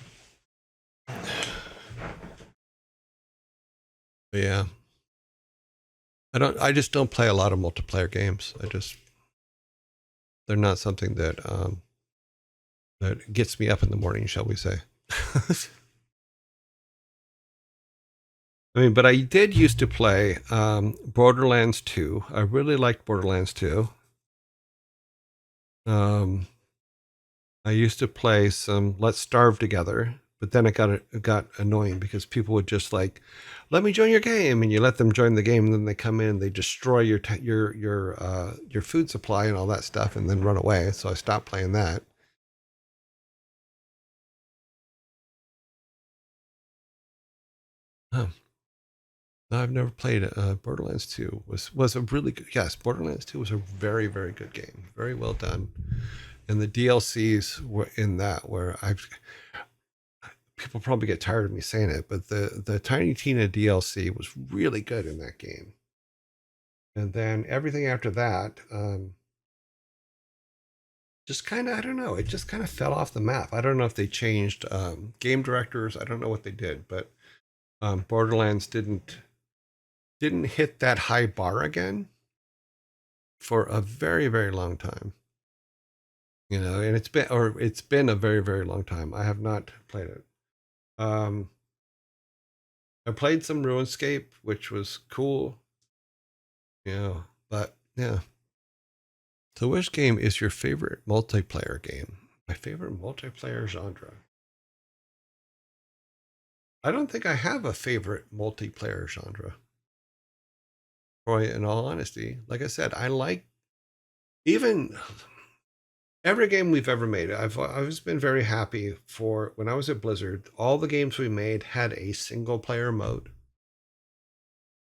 But yeah. I just don't play a lot of multiplayer games. They're not something that that gets me up in the morning, shall we say. I mean, but I did used to play Borderlands 2. I really liked Borderlands 2. I used to play some Let's Starve Together, but then it got annoying because people would just like, let me join your game, and you let them join the game, and then they come in, they destroy your food supply and all that stuff, and then run away. So I stopped playing that. Huh. No, I've never played Borderlands 2. Was a really good. Yes, Borderlands 2 was a very, very good game. Very well done. And the DLCs were in that where people probably get tired of me saying it, but the Tiny Tina DLC was really good in that game. And then everything after that, just kind of, I don't know, it just kind of fell off the map. I don't know if they changed game directors. I don't know what they did, but Borderlands didn't hit that high bar again for a very, very long time. You know, and it's been a very, very long time. I have not played it. Um, I played some RuneScape, which was cool. You know, but yeah. So, which game is your favorite multiplayer game? My favorite multiplayer genre. I don't think I have a favorite multiplayer genre. Troy, in all honesty, like I said, I like even every game we've ever made. I've always been very happy for when I was at Blizzard. All the games we made had a single player mode,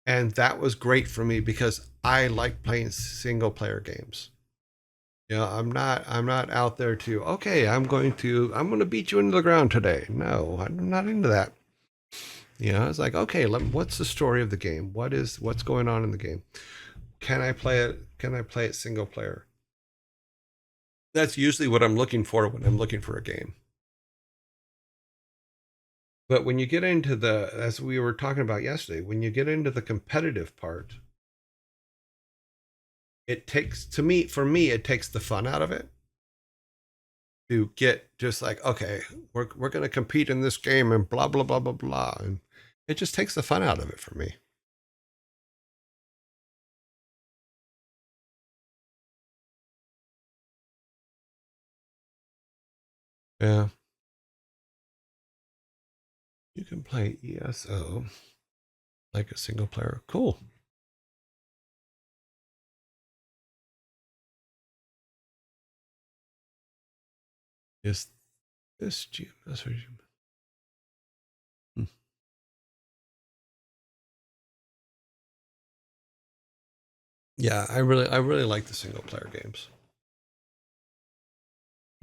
and that was great for me because I like playing single player games. You know, I'm not out there to okay, I'm going to beat you into the ground today. No, I'm not into that. You know, it's like okay, what's the story of the game? What's going on in the game? Can I play it? Can I play it single player? That's usually what I'm looking for when I'm looking for a game. But when you get into as we were talking about yesterday, when you get into the competitive part, it takes, to me, for me, it takes the fun out of it to get just like, okay, we're going to compete in this game and blah, blah, blah, blah, blah. And it just takes the fun out of it for me. Yeah. You can play ESO like a single player. Cool. Is this GMS or GMS? Hmm. Yeah, I really like the single player games.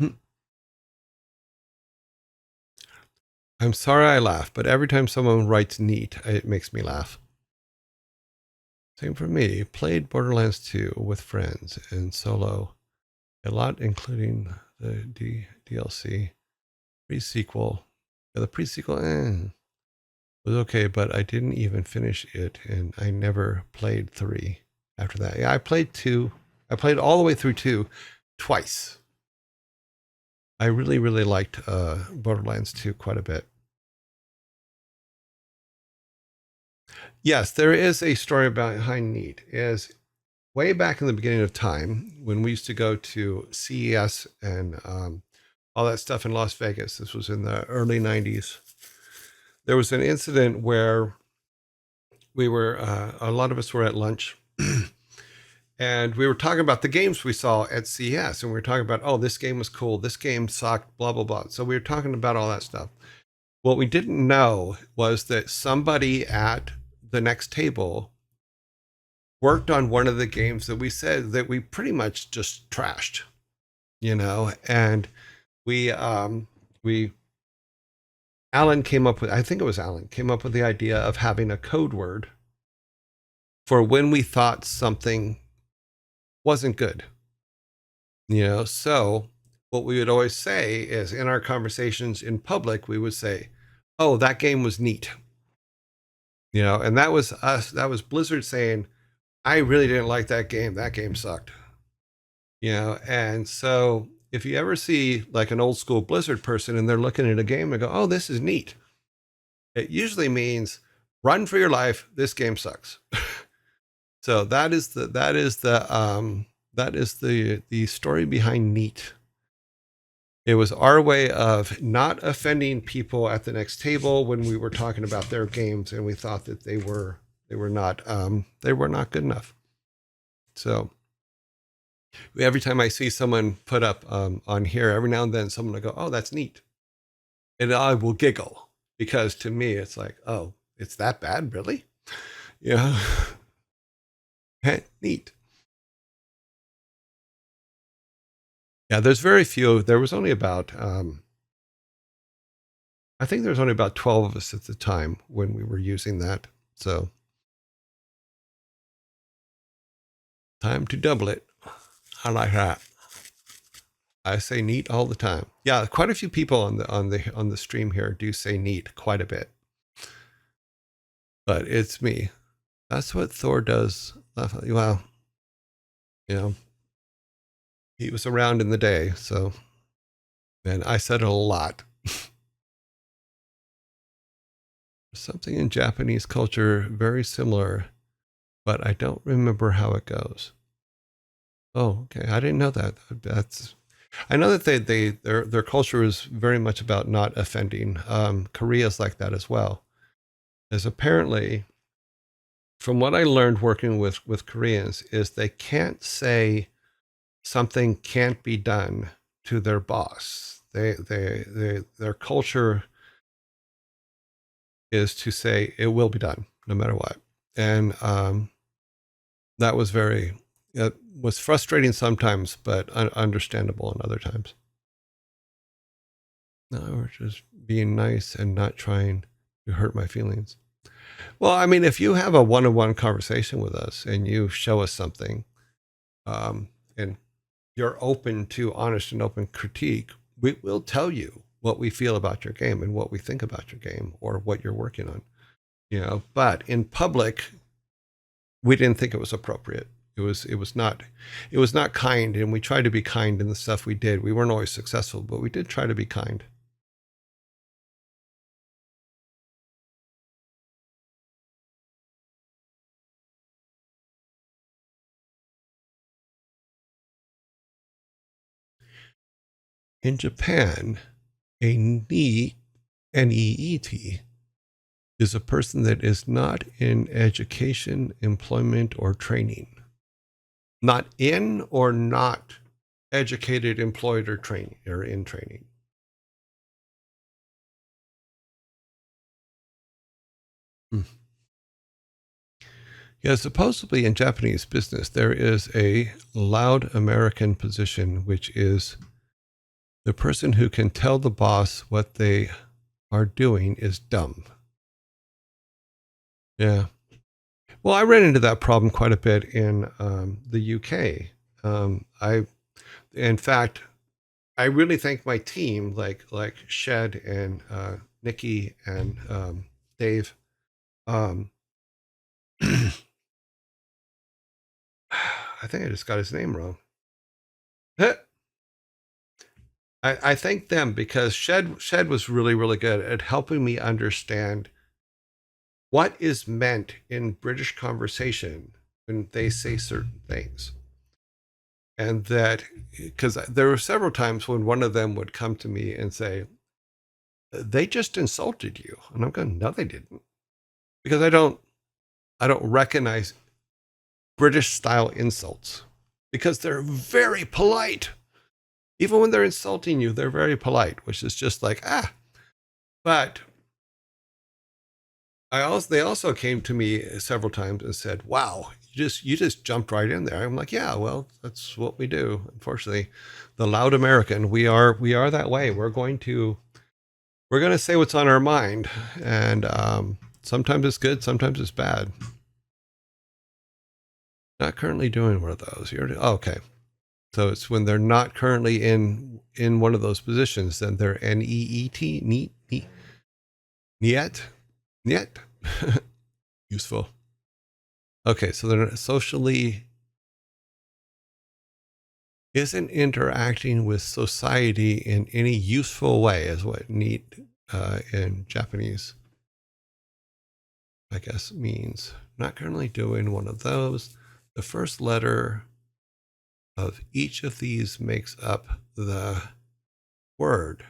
Hmm. I'm sorry I laugh, but every time someone writes neat, it makes me laugh. Same for me. Played Borderlands 2 with friends and solo a lot, including the DLC. Pre-sequel. Yeah, the pre-sequel was okay, but I didn't even finish it, and I never played 3 after that. Yeah, I played 2. I played all the way through 2 twice. I really, really liked Borderlands 2 quite a bit. Yes, there is a story behind Neat. Is way back in the beginning of time when we used to go to CES and all that stuff in Las Vegas. This was in the early 90s. There was an incident where a lot of us were at lunch and we were talking about the games we saw at CES. And we were talking about, oh, this game was cool. This game sucked, blah, blah, blah. So we were talking about all that stuff. What we didn't know was that somebody at the next table worked on one of the games that we said that we pretty much just trashed, you know, and we Alan came up with, I think it was Alan came up with the idea of having a code word for when we thought something wasn't good, you know. So what we would always say is in our conversations in public, we would say, oh, that game was neat, you know. And that was us, that was Blizzard saying, I really didn't like that game. That game sucked, you know. And so if you ever see like an old school Blizzard person and they're looking at a game and go, oh, this is neat, it usually means run for your life. This game sucks. So that is the story behind neat. It was our way of not offending people at the next table when we were talking about their games and we thought that they were not good enough. So every time I see someone put up on here, every now and then someone will go, oh, that's neat. And I will giggle because to me, it's like, oh, it's that bad, really? Yeah. Neat. Yeah, there's very few. There was only about, I think there was only about 12 of us at the time when we were using that. So time to double it. I like that. I say neat all the time. Yeah, quite a few people on the stream here do say neat quite a bit. But it's me. That's what Thor does. Well, you know, he was around in the day, so and I said it a lot. Something in Japanese culture very similar, but I don't remember how it goes. Oh, okay. I didn't know that. That's I know that their culture is very much about not offending. Korea's like that as well. As apparently, from what I learned working with Koreans, is they can't say something can't be done to their boss. Their culture is to say it will be done no matter what, and that was it was frustrating sometimes, but understandable in other times. No, we're just being nice and not trying to hurt my feelings. Well, I mean, if you have a one-on-one conversation with us and you show us something, and you're open to honest and open critique, we will tell you what we feel about your game and what we think about your game or what you're working on. But in public, we didn't think it was appropriate. It was not kind, and we tried to be kind in the stuff we did. We weren't always successful, but we did try to be kind. In Japan, a NEET, NEET, is a person that is not in education, employment, or training. Not in or not educated, employed, or training or in training. Hmm. Yeah, supposedly in Japanese business, there is a loud American position, which is the person who can tell the boss what they are doing is dumb. Yeah. Well, I ran into that problem quite a bit in the UK. In fact, I really thank my team, like Shed and Nikki and Dave. Um, I think I just got his name wrong. I thank them because Shed was really, really good at helping me understand what is meant in British conversation when they say certain things. And that, because there were several times when one of them would come to me and say, they just insulted you. And I'm going, no, they didn't. Because I don't recognize British style insults because they're very polite. Even when they're insulting you, they're very polite, which is just like, But they also came to me several times and said, wow, you just jumped right in there. I'm like, yeah, well, that's what we do. Unfortunately, the loud American, we are that way. We're going to say what's on our mind. And sometimes it's good, sometimes it's bad. Not currently doing one of those. Okay. So it's when they're not currently in one of those positions, then they're NEET, NEET, NEET. Useful. Okay, so they're socially isn't interacting with society in any useful way, is what NEET in Japanese, I guess, means. Not currently doing one of those. The first letter of each of these makes up the word.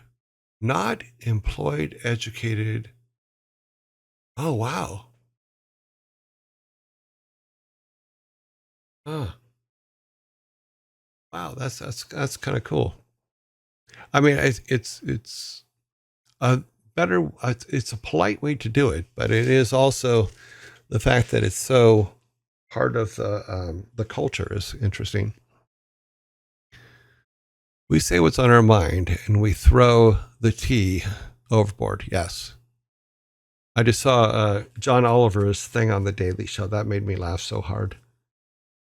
Not employed, educated. Oh, wow. Oh, wow. That's kind of cool. I mean, it's a better. It's a polite way to do it, but it is also the fact that it's so part of the culture is interesting. We say what's on our mind, and we throw the tea overboard. Yes. I just saw John Oliver's thing on the Daily Show. That made me laugh so hard.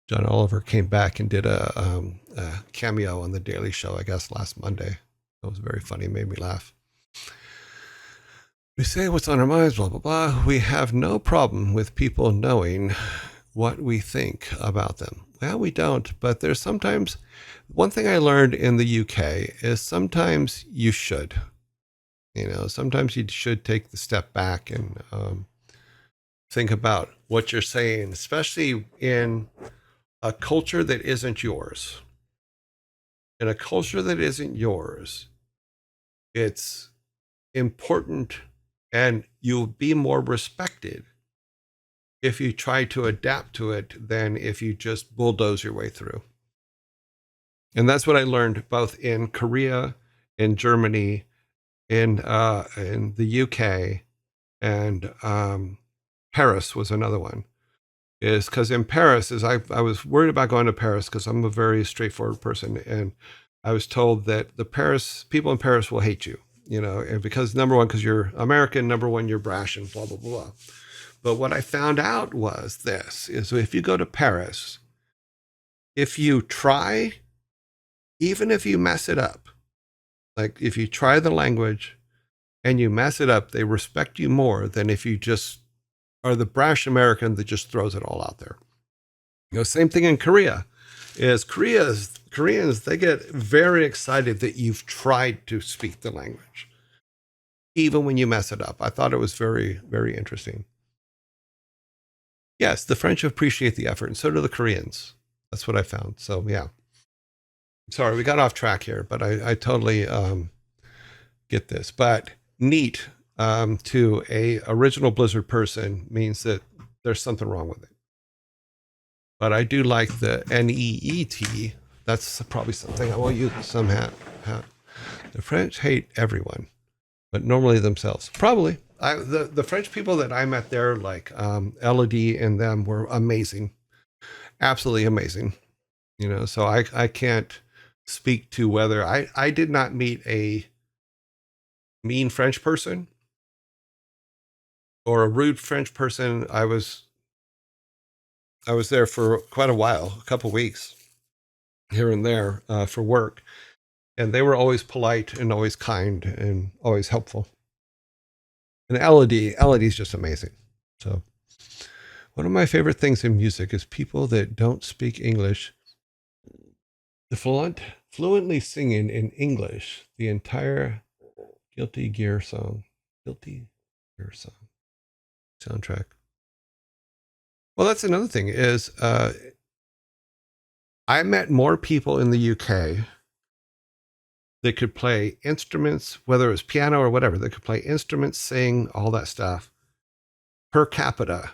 John Oliver came back and did a cameo on the Daily Show, I guess, last Monday. That was very funny. Made me laugh. We say what's on our minds, blah, blah, blah. We have no problem with people knowing what we think about them. Well, we don't, but there's sometimes, one thing I learned in the UK is sometimes you should. Sometimes you should take the step back and think about what you're saying, especially in a culture that isn't yours. in a culture that isn't yours, it's important and you'll be more respected if you try to adapt to it than if you just bulldoze your way through. And that's what I learned both in Korea, in Germany, in the UK, and Paris was another one. Is because in Paris, I was worried about going to Paris because I'm a very straightforward person, and I was told that the Paris people in Paris will hate you, and because number one, because you're American, number one, you're brash and blah blah blah. But what I found out was this: is if you go to Paris, if you try, even if you mess it up, like if you try the language and you mess it up, they respect you more than if you just are the brash American that just throws it all out there. Same thing in Korea. Koreans, they get very excited that you've tried to speak the language, even when you mess it up. I thought it was very, very interesting. Yes, the French appreciate the effort, and so do the Koreans. That's what I found. So yeah. Sorry, we got off track here, but I totally get this. But neat to a original Blizzard person means that there's something wrong with it. But I do like the NEET. That's probably something I will use somehow. The French hate everyone, but normally themselves. Probably. The French people that I met there, like Elodie and them, were amazing. Absolutely amazing. So I can't speak to whether I did not meet a mean French person or a rude French person. I was there for quite a while, a couple weeks here and there for work. And they were always polite and always kind and always helpful. And Elodie's just amazing. So one of my favorite things in music is people that don't speak English. The fluently singing in English the entire Guilty Gear soundtrack. Well, that's another thing is I met more people in the UK that could play instruments, whether it was piano or whatever, that could play instruments, sing, all that stuff per capita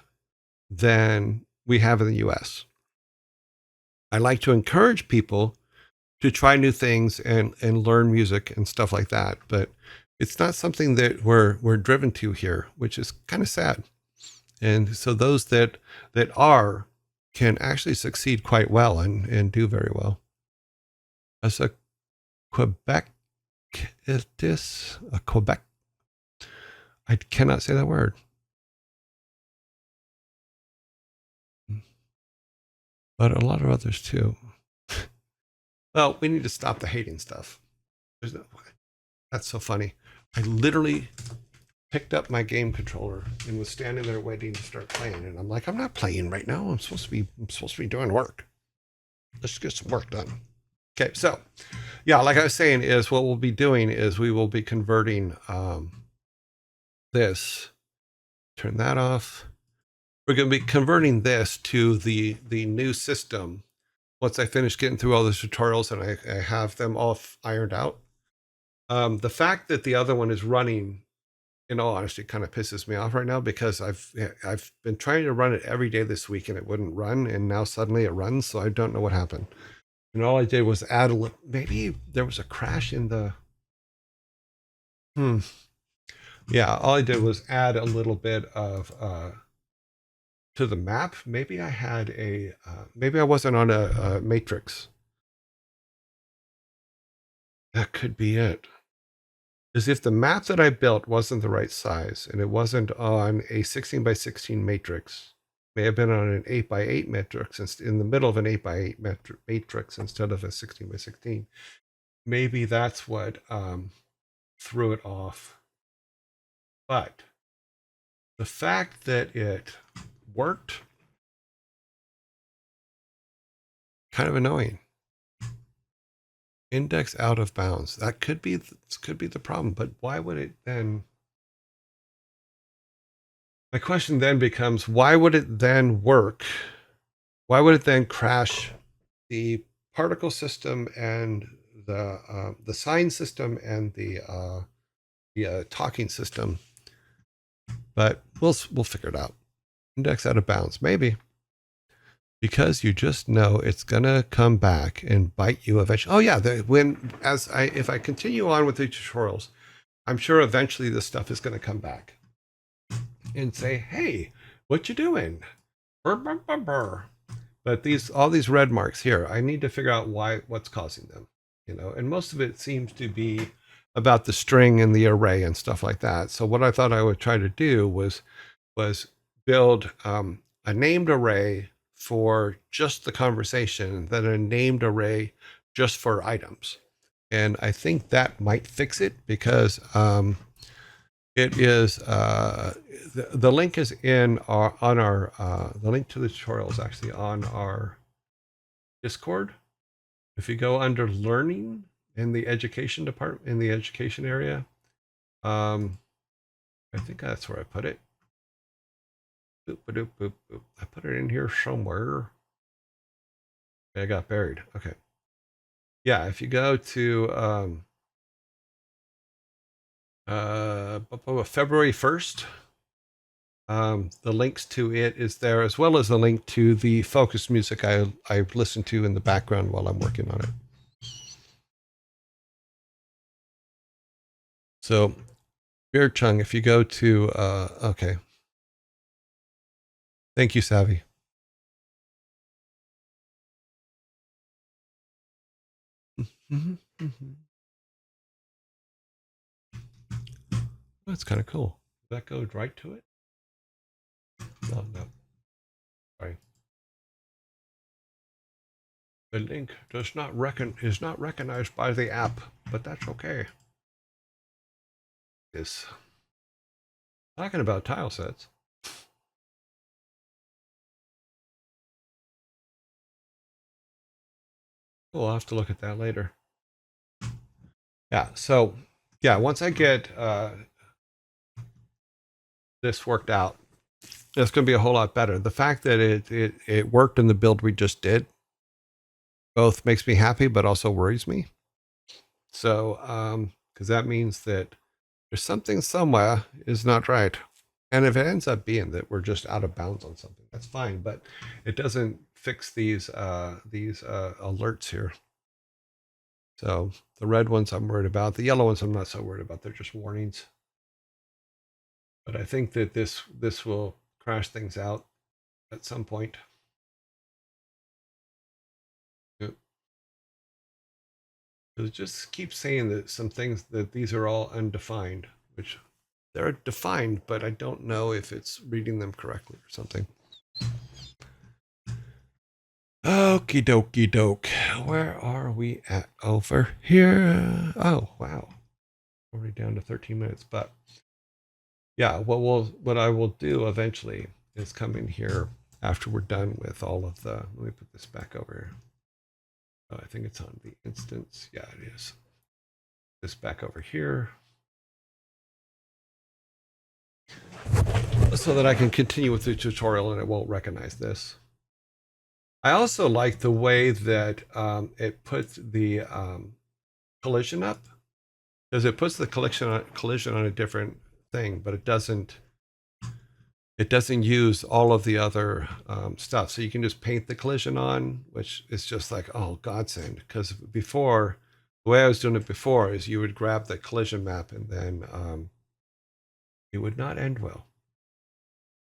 than we have in the US. I like to encourage people to try new things and learn music and stuff like that. But it's not something that we're driven to here, which is kind of sad. And so those that are can actually succeed quite well and do very well. As a Quebec, Quebec, I cannot say that word. But a lot of others too. Well, we need to stop the hating stuff. That's so funny. I literally picked up my game controller and was standing there waiting to start playing. And I'm like, I'm not playing right now. I'm supposed to be doing work. Let's get some work done. Okay, so yeah, like I was saying, is what we'll be doing is we will be converting this. Turn that off. We're going to be converting this to the new system once I finish getting through all the tutorials and I have them all ironed out. The fact that the other one is running, in all honesty, kind of pisses me off right now because I've been trying to run it every day this week and it wouldn't run, and now suddenly it runs, so I don't know what happened. And all I did was add maybe there was a crash in the yeah, all I did was add a little bit of to the map. Maybe I had maybe I wasn't on a matrix. That could be it. Is if the map that I built wasn't the right size and it wasn't on a 16 by 16 matrix, may have been on an 8 by 8 matrix in the middle of an 8 by 8 matrix instead of a 16 by 16. Maybe that's what threw it off. But the fact that it worked, kind of annoying. Index out of bounds. That could be the problem, but why would it then? My question then becomes, why would it then work? Why would it then crash the particle system and the sign system and the talking system, but we'll figure it out. Index out of bounds, maybe, because you just know it's gonna come back and bite you eventually. Oh yeah, if I continue on with the tutorials, I'm sure eventually this stuff is gonna come back and say, "Hey, what you doing?" Burr, burr, burr, burr. But all these red marks here, I need to figure out what's causing them, and most of it seems to be about the string and the array and stuff like that. So what I thought I would try to do was build a named array for just the conversation, then a named array just for items. And I think that might fix it, because it is the link is the link to the tutorial is actually on our Discord. If you go under learning in the education department, in the education area, I think that's where I put it. Boop, boop, boop, boop. I put it in here somewhere. I got buried. Okay. Yeah, if you go to February 1st, the links to it is there, as well as the link to the focus music I listen to in the background while I'm working on it. So, Beard Chung, if you go to okay. Thank you, Savvy. That's kind of cool. That goes right to it. Oh, no. Sorry. The link is not recognized by the app, but that's okay. It's talking about tile sets. We'll have to look at that later. Yeah. So, yeah, once I get this worked out, it's going to be a whole lot better. The fact that it worked in the build we just did both makes me happy, but also worries me. So, because that means that there's something somewhere is not right. And if it ends up being that we're just out of bounds on something, that's fine. But it doesn't fix these alerts here. So the red ones I'm worried about. The yellow ones I'm not so worried about. They're just warnings. But I think that this will crash things out at some point. It just keeps saying that some things, that these are all undefined, which they're defined, but I don't know if it's reading them correctly or something. Okie dokie doke. Where are we at? Over here. Oh, wow. Already down to 13 minutes. But yeah, what I will do eventually is come in here after we're done with all of the, let me put this back over here. Oh, I think it's on the instance. Yeah, it is. This back over here, so that I can continue with the tutorial and it won't recognize this. I also like the way that it puts the collision up, because it puts the collision on a different thing, but it doesn't use all of the other stuff. So you can just paint the collision on, which is just like, oh, godsend. Because before, the way I was doing it before is you would grab the collision map and then it would not end well.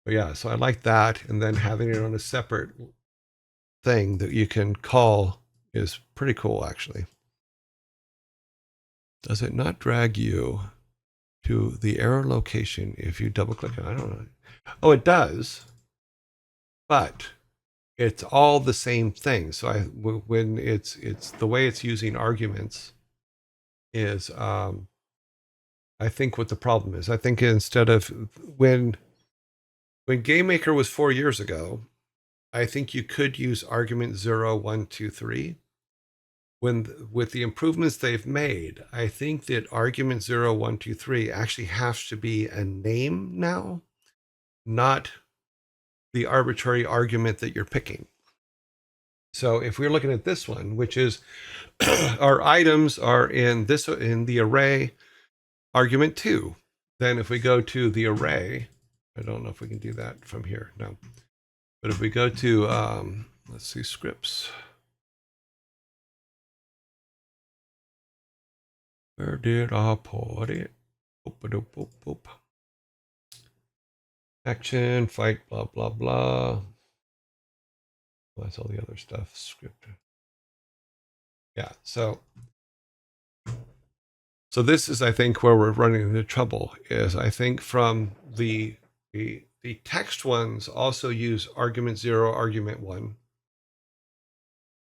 But yeah, so I like that. And then having it on a separate thing that you can call is pretty cool, actually. Does it not drag you to the error location if you double click it? I don't know. Oh, it does, but it's all the same thing. So when it's the way it's using arguments is, I think what the problem is, I think instead of when GameMaker was 4 years ago, I think you could use argument 0, 1, 2, 3. With the improvements they've made, I think that argument 0, 1, 2, 3 actually has to be a name now, not the arbitrary argument that you're picking. So if we're looking at this one, which is our items are in the array argument 2, then if we go to the array, I don't know if we can do that from here. No. But if we go to, let's see, scripts. Where did I put it? Boop. Action, fight, blah, blah, blah. That's all the other stuff. Script. Yeah, so this is, I think, where we're running into trouble, is I think from the text ones also use argument 0, argument 1,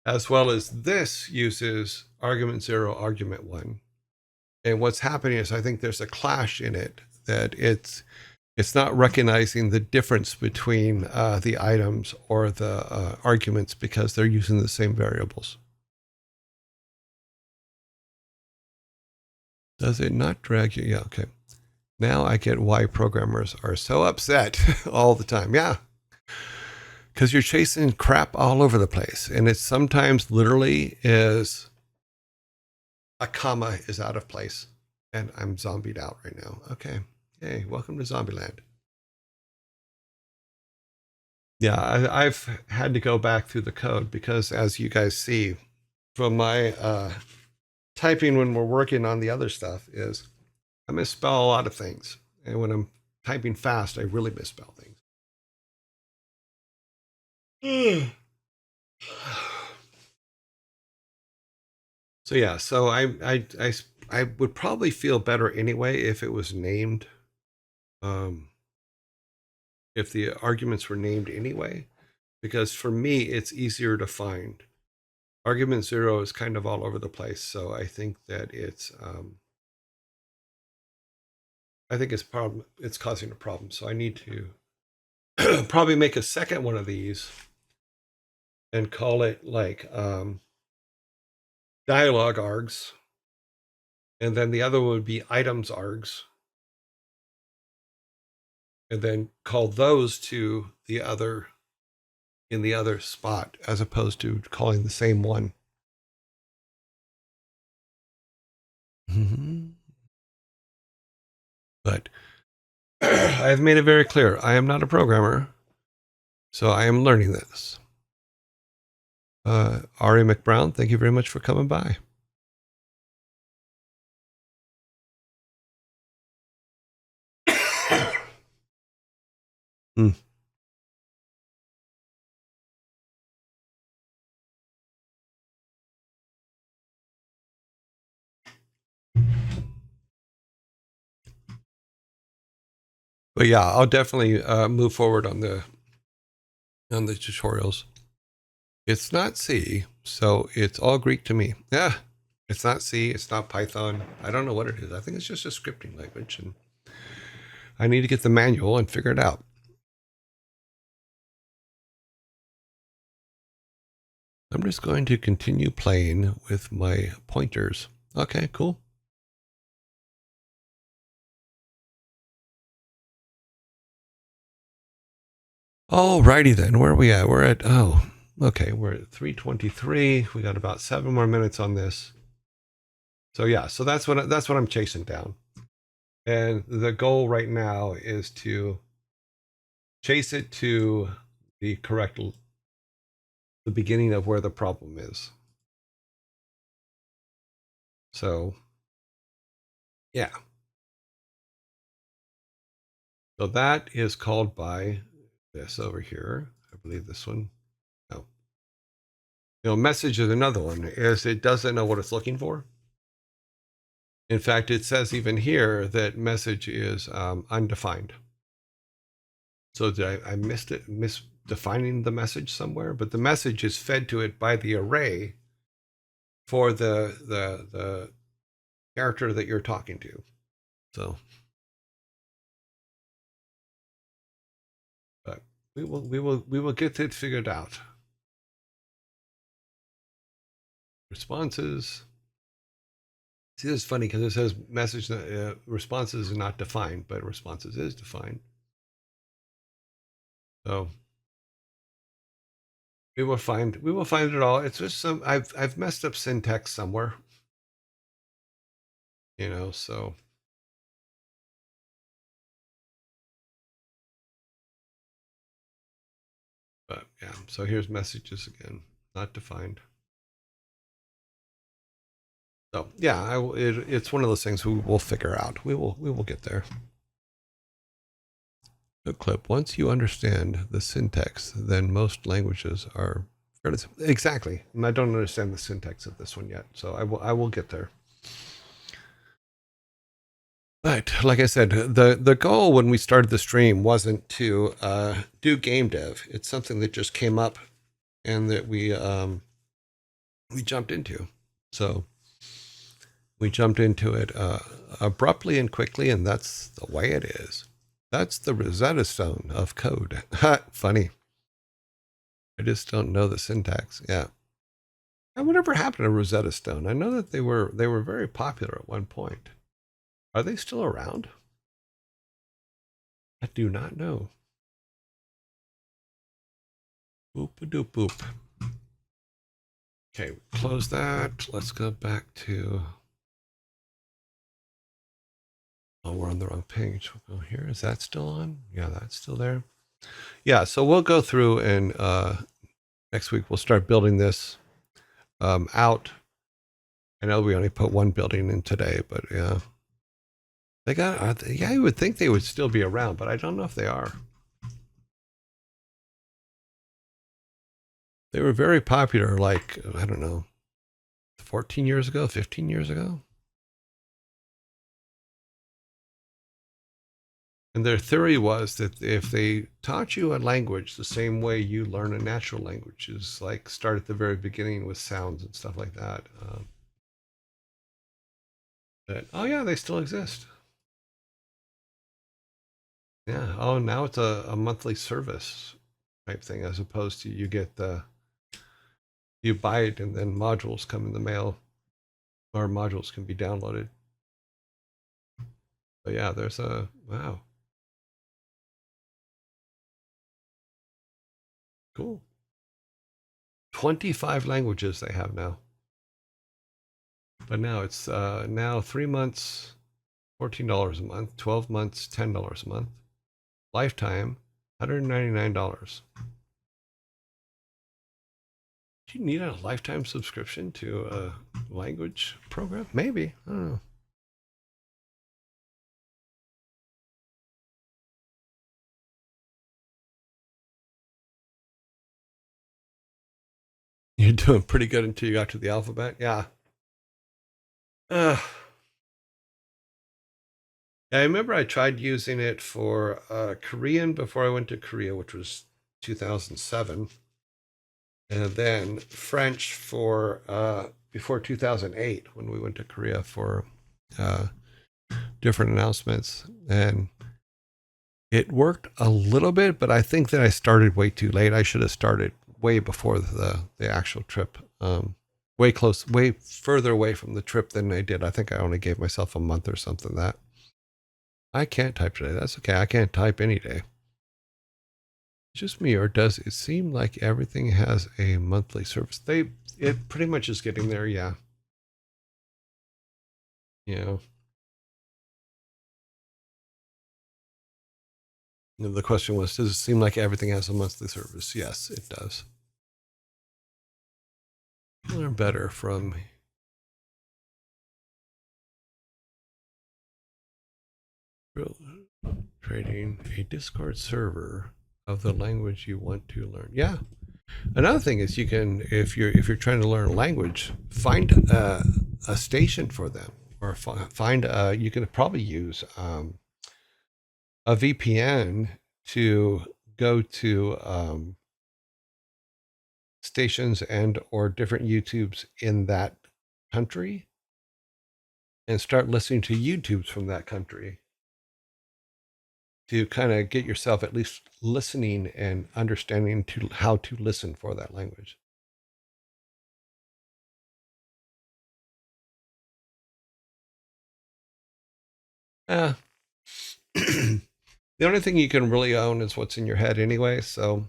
as well as this uses argument 0, argument 1. And what's happening is I think there's a clash in it, that it's not recognizing the difference between the items or the arguments because they're using the same variables. Does it not drag you? Yeah, okay. Now I get why programmers are so upset all the time. Yeah. Because you're chasing crap all over the place. And it sometimes literally is a comma is out of place. And I'm zombied out right now. Okay. Hey, welcome to Zombieland. Yeah, I've had to go back through the code because, as you guys see from my typing when we're working on the other stuff, is I misspell a lot of things. And when I'm typing fast, I really misspell things. So yeah, so I would probably feel better anyway if it was named, if the arguments were named anyway, because for me it's easier to find. Argument 0 is kind of all over the place, so I think that it's it's causing a problem. So I need to probably make a second one of these and call it like dialogue args, and then the other one would be items args, and then call those to the other in the other spot, as opposed to calling the same one. But I've made it very clear, I am not a programmer, so I am learning this. Ari McBrown, thank you very much for coming by. But yeah, I'll definitely move forward on the tutorials. It's not C, so it's all Greek to me. Yeah, it's not C, it's not Python. I don't know what it is. I think it's just a scripting language, and I need to get the manual and figure it out. I'm just going to continue playing with my pointers. Okay, cool. Alrighty then, where are we at? We're at, okay, we're at 3:23. We got about 7 more minutes on this. So yeah, so that's what I'm chasing down. And the goal right now is to chase it to the beginning of where the problem is. So yeah. So that is called by this over here. I believe this one. No. Message is another one, is it doesn't know what it's looking for. In fact, it says even here that message is undefined. So did I missed it, misdefining the message somewhere? But the message is fed to it by the array for the character that you're talking to. So, but we will get it figured out. Responses. See, this is funny because it says message responses are not defined, but responses is defined. So We will find it all. It's just I've messed up syntax somewhere, so but yeah, so here's messages again, not defined. So yeah, it's one of those things we will figure out. We will get there. The clip. Once you understand the syntax, then most languages are fairly exactly. And I don't understand the syntax of this one yet, so I will get there. But like I said, the goal when we started the stream wasn't to do game dev. It's something that just came up and that we jumped into. So we jumped into it abruptly and quickly, and that's the way it is. That's the Rosetta Stone of code. Funny. I just don't know the syntax. Yeah. And whatever happened to Rosetta Stone? I know that they were very popular at one point. Are they still around? I do not know. Boop a doop boop. Okay, close that. Let's go back to. Oh, we're on the wrong page. We'll go here. Is that still on? Yeah, that's still there. Yeah, so we'll go through and next week we'll start building this out. I know we only put one building in today, but yeah. Yeah, I would think they would still be around, but I don't know if they are. They were very popular, like, I don't know, 14 years ago, 15 years ago. And their theory was that if they taught you a language the same way you learn a natural language, is like start at the very beginning with sounds and stuff like that. Oh yeah, they still exist. Yeah. Oh, now it's a monthly service type thing as opposed to you buy it and then modules come in the mail or modules can be downloaded. But yeah, there's wow. Cool. 25 languages they have now. But now it's now 3 months, $14 a month, 12 months, $10 a month. Lifetime, $199. Do you need a lifetime subscription to a language program? Maybe. I don't know. You're doing pretty good until you got to the alphabet. Yeah. I remember I tried using it for Korean before I went to Korea, which was 2007. And then French for before 2008 when we went to Korea for different announcements. And it worked a little bit, but I think that I started way too late. I should have started way before the actual trip. Way further away from the trip than I did. I think I only gave myself a month or something. That I can't type today. That's okay. I can't type any day. Just me, or does it seem like everything has a monthly service? It pretty much is getting there. Yeah. You know, the question was, does it seem like everything has a monthly service? Yes, it does. Learn better from creating a Discord server of the language you want to learn. Yeah. Another thing is you can, if you're trying to learn a language, find a station for them, or find you can probably use a VPN to go to stations and or different YouTubes in that country and start listening to YouTubes from that country to kind of get yourself at least listening and understanding to how to listen for that language. Uh, the only thing you can really own is what's in your head anyway. So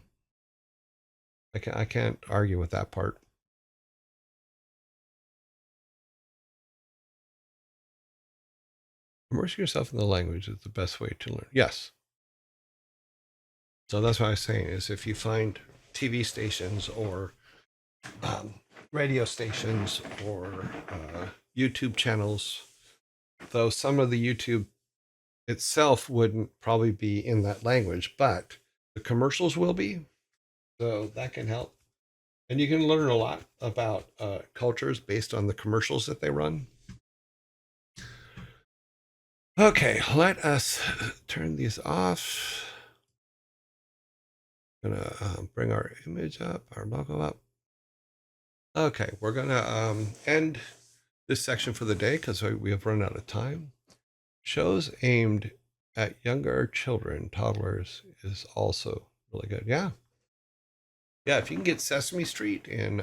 I can't argue with that part. Immersing yourself in the language is the best way to learn. Yes. So that's what I was saying is if you find TV stations or um, radio stations or YouTube channels, though some of the YouTube itself wouldn't probably be in that language, but the commercials will be. So that can help. And you can learn a lot about cultures based on the commercials that they run. Okay, let us turn these off. I'm gonna bring our image up, our logo up. Okay, we're gonna end this section for the day because we have run out of time. Shows aimed at younger children, toddlers, is also really good. Yeah, yeah. If you can get Sesame Street in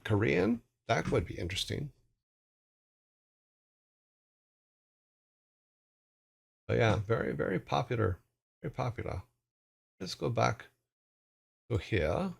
Korean, that would be interesting. But yeah, very popular, very popular. Let's go back to here.